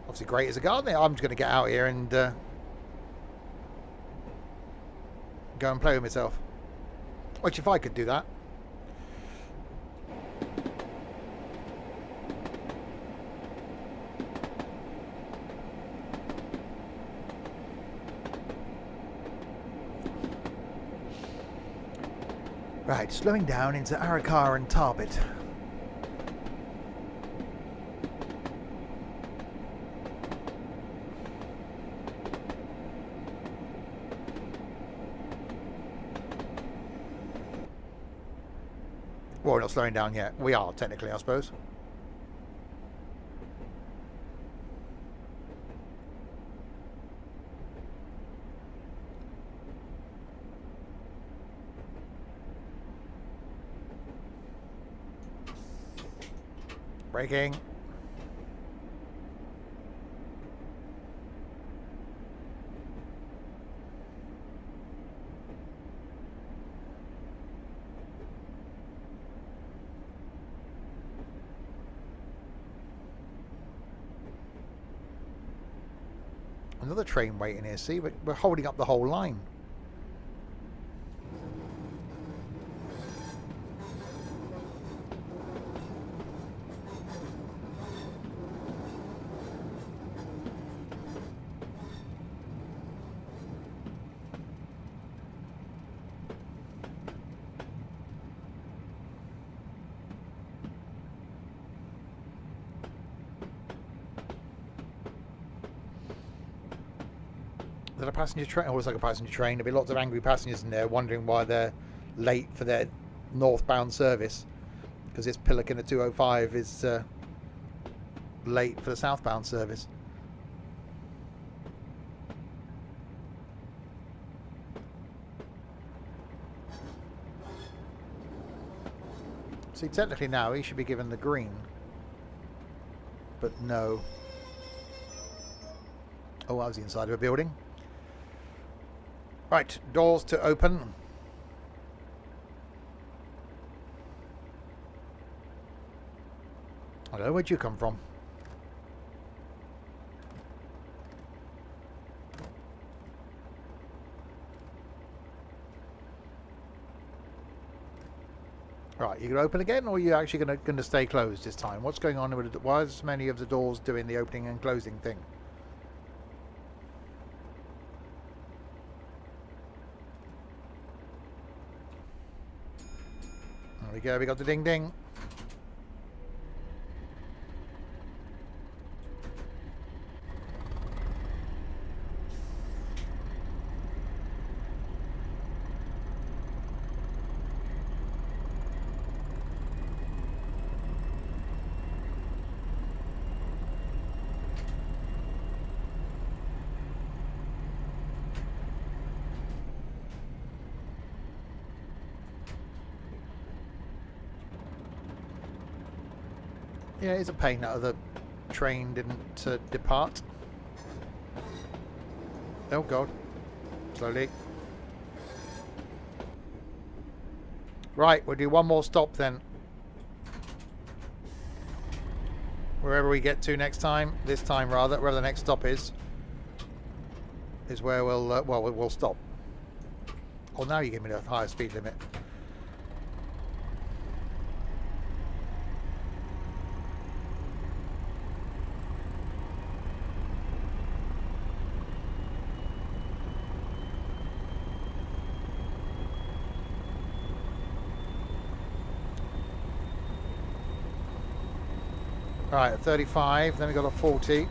Obviously great as a guard there. I'm just going to get out here and go and play with myself. Which if I could do that. Right, slowing down into Arakar and Tarbit. Well, we're not slowing down yet. We are, technically, I suppose. Braking. Another train waiting here, see? We're holding up the whole line. Is that a passenger train? Oh, it's like a passenger train. There'll be lots of angry passengers in there wondering why they're late for their northbound service. Because this Pelican at 205 is late for the southbound service. See, technically now he should be given the green. But no. Oh, that was the inside of a building. Right, doors to open. Hello, where'd you come from? Right, you gonna open again, or are you actually gonna stay closed this time? What's going on with it? Why is so many of the doors doing the opening and closing thing? There we go, we got the ding ding. Yeah, it's a pain that the train didn't depart. Oh god. Slowly. Right, we'll do one more stop then. Wherever we get to next time, this time rather, wherever the next stop is where we'll, we'll stop. Oh, now you give me the higher speed limit. Right, 35, then we got a 40.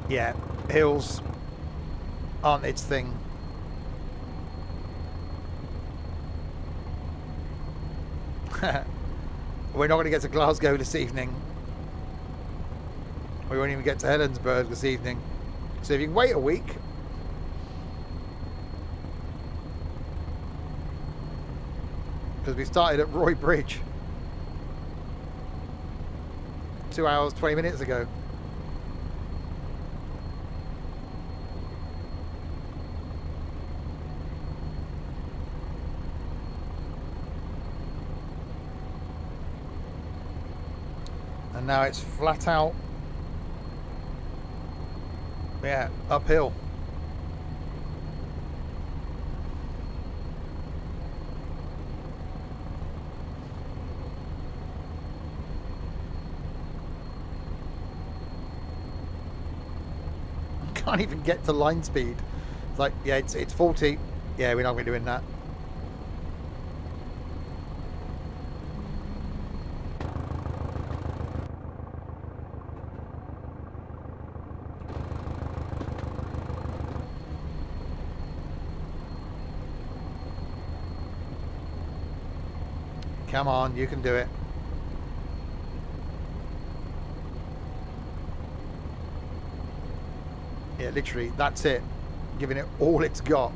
Yeah, hills aren't its thing. We're not going to get to Glasgow this evening. We won't even get to Helensburgh this evening. So if you can wait a week. Because we started at Roy Bridge 2 hours, 20 minutes ago. And now it's flat out, yeah, uphill. Can't even get to line speed. It's like, yeah, it's 40. Yeah, we're not going to be doing that. Come on, you can do it. Yeah, literally, that's it. Giving it all it's got.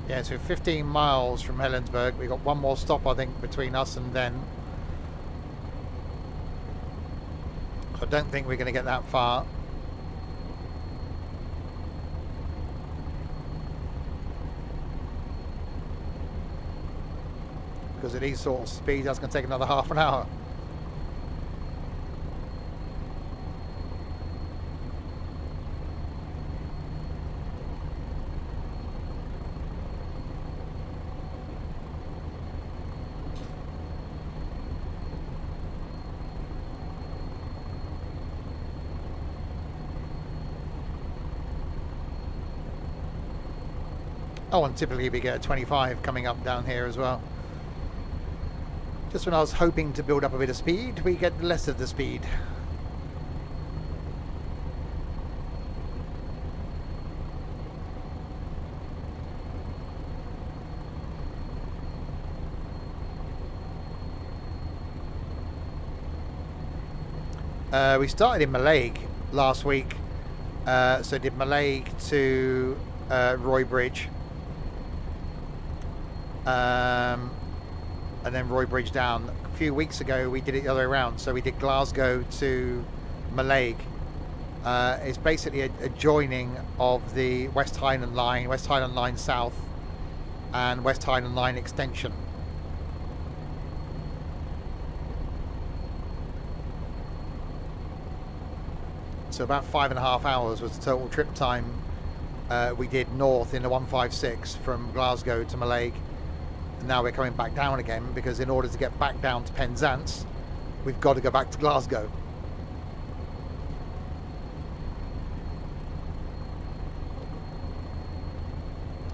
Yeah, so 15 miles from Helensburgh. We've got one more stop, I think, between us and then. I don't think we're going to get that far. Because at these sort of speeds, that's going to take another half an hour. Oh, and typically we get a 25 coming up down here as well. Just when I was hoping to build up a bit of speed, we get less of the speed. We started in Mallaig last week, so did Mallaig to Roybridge. And then Roybridge down. A few weeks ago we did it the other way around, so we did Glasgow to Mallaig. It's basically a joining of the West Highland Line South and West Highland Line extension. So about 5.5 hours was the total trip time we did north in the 156 from Glasgow to Mallaig. Now we're coming back down again, because in order to get back down to Penzance, we've got to go back to Glasgow.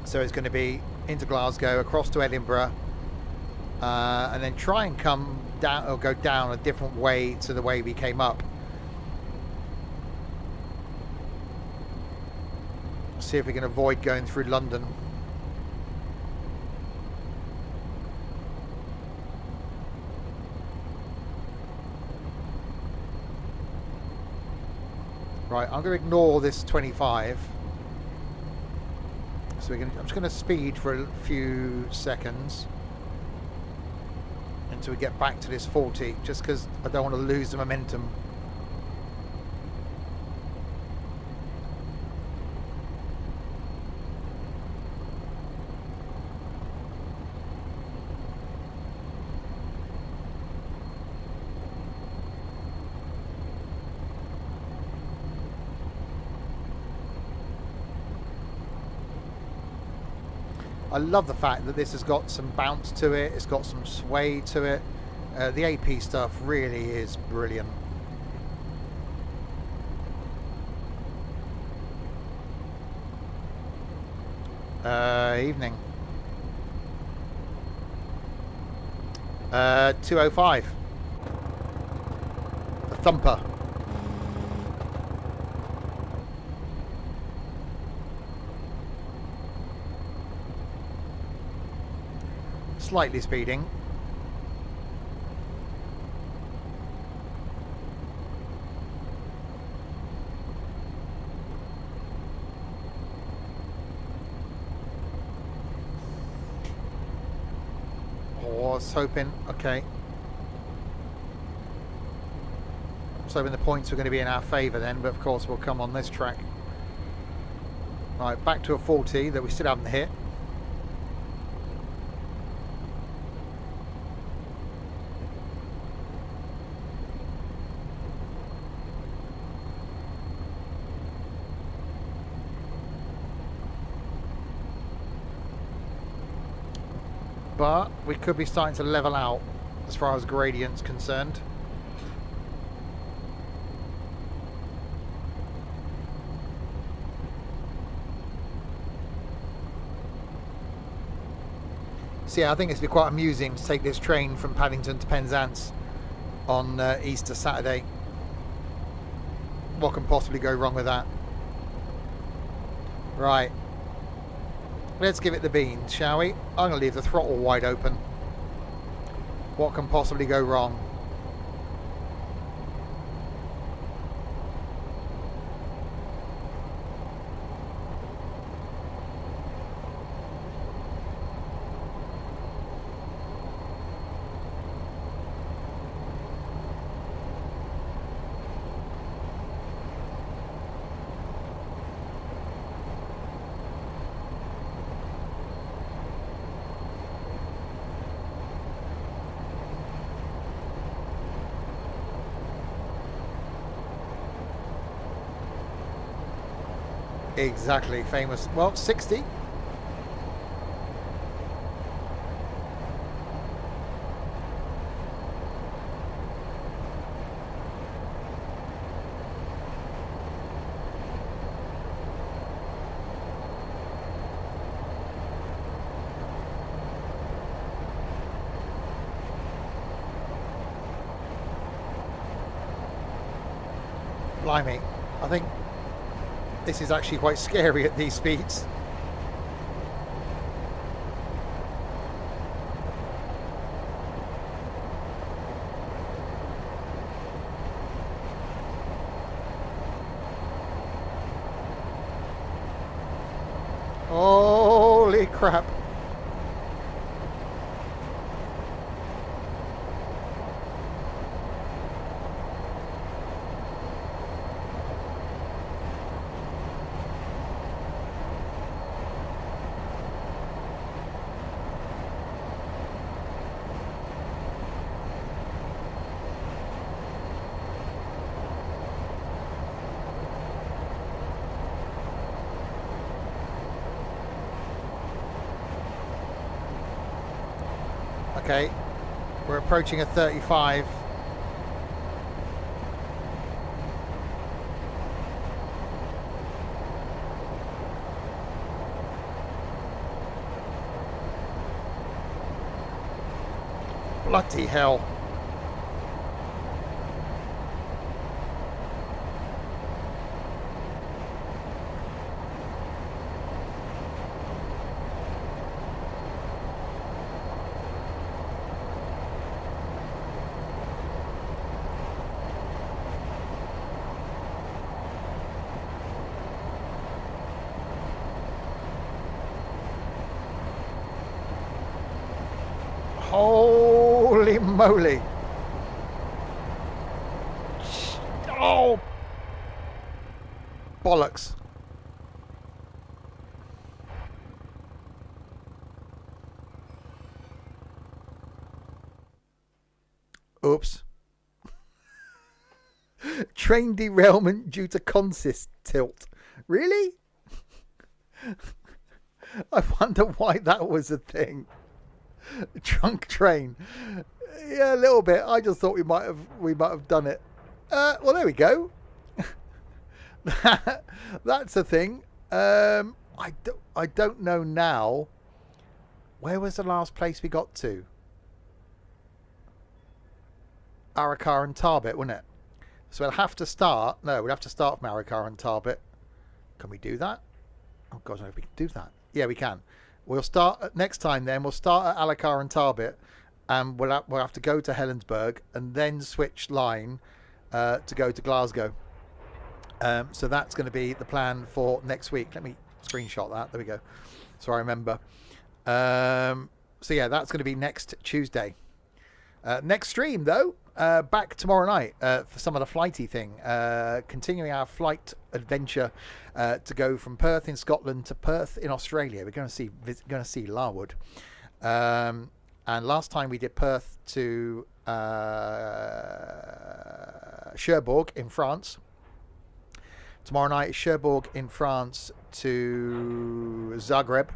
So it's going to be into Glasgow, across to Edinburgh, and then try and come down, or go down a different way to the way we came up. See if we can avoid going through London. Right, I'm going to ignore this 25. So I'm just going to speed for a few seconds until we get back to this 40, just because I don't want to lose the momentum. I love the fact that this has got some bounce to it, it's got some sway to it. The AP stuff really is brilliant. Evening. 205. A Thumper. Slightly speeding. Oh, I was hoping. Okay. I was hoping the points were going to be in our favour then, but of course we'll come on this track. Right, back to a 40 that we still haven't hit. But we could be starting to level out as far as gradient's concerned. So yeah, I think it's been quite amusing to take this train from Paddington to Penzance on Easter Saturday. What can possibly go wrong with that? Right. Let's give it the beans, shall we? I'm going to leave the throttle wide open. What can possibly go wrong? Exactly, famous. Well, 60. Blimey, I think this is actually quite scary at these speeds. Holy crap. Okay, we're approaching a 35. Bloody hell. Holy moly. Oh, bollocks. Oops. Train derailment due to consist tilt. Really? I wonder why that was a thing. Drunk train. Yeah, a little bit. I just thought we might have done it. Well, there we go. That's a thing. I don't know now. Where was the last place we got to? Arrakar and Tarbet, wouldn't it? So we'll have to start. No, we'll have to start from Arrakar and Tarbet. Can we do that? Oh God, no, we can do that. Yeah, we can. We'll start next time. Then we'll start at Arrakar and Tarbet, and we'll have to go to Helensburgh and then switch line to go to Glasgow. So that's going to be the plan for next week. Let me screenshot that. There we go. So I remember. So yeah, that's going to be next Tuesday. Next stream though, back tomorrow night for some of the flighty thing. Continuing our flight adventure to go from Perth in Scotland to Perth in Australia. We're going to see Larwood. And last time we did Perth to Cherbourg in France. Tomorrow night is Cherbourg in France to Zagreb.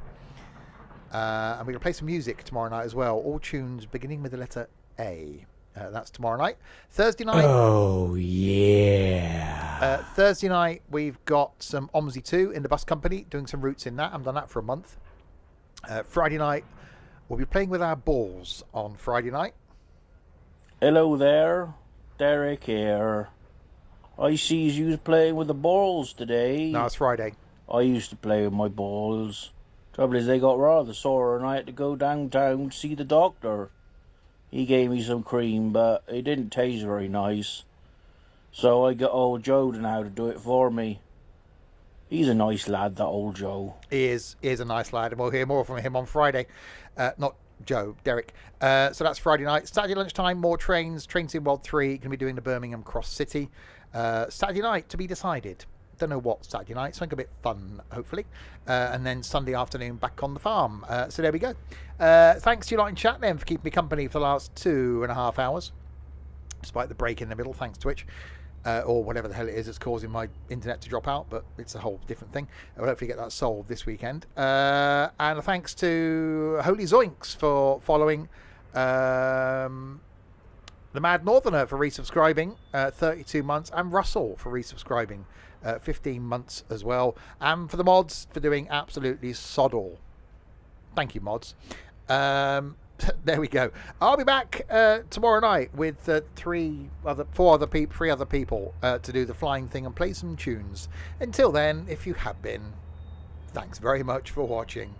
And we're going to play some music tomorrow night as well. All tunes beginning with the letter A. That's tomorrow night. Thursday night. Oh, yeah. Thursday night, we've got some OMSI 2 in the bus company, doing some routes in that. I've done that for a month. Friday night, we'll be playing with our balls on Friday night. Hello there, Derek here. I sees you playing with the balls today. No, it's Friday. I used to play with my balls. Trouble is they got rather sore and I had to go downtown to see the doctor. He gave me some cream, but it didn't taste very nice. So I got old Joe to know how to do it for me. He's a nice lad, that old Joe. He is a nice lad, and we'll hear more from him on Friday. Not Joe, Derek. So that's Friday night. Saturday lunchtime, more trains. Train Sim World 3, going to be doing the Birmingham Cross City. Saturday night, to be decided. Don't know what Saturday night, something a bit fun, hopefully. And then Sunday afternoon, back on the farm. So there we go. Thanks to you lot in chat then for keeping me company for the last 2.5 hours. Despite the break in the middle, thanks Twitch. Or whatever the hell it is that's causing my internet to drop out, but it's a whole different thing. We'll hopefully get that solved this weekend. And thanks to Holy Zoinks for following. The Mad Northerner for resubscribing 32 months, and Russell for resubscribing 15 months as well, and for the mods for doing absolutely sod all. Thank you, mods. There we go. I'll be back tomorrow night with three other people to do the flying thing and play some tunes. Until then, if you have been, thanks very much for watching.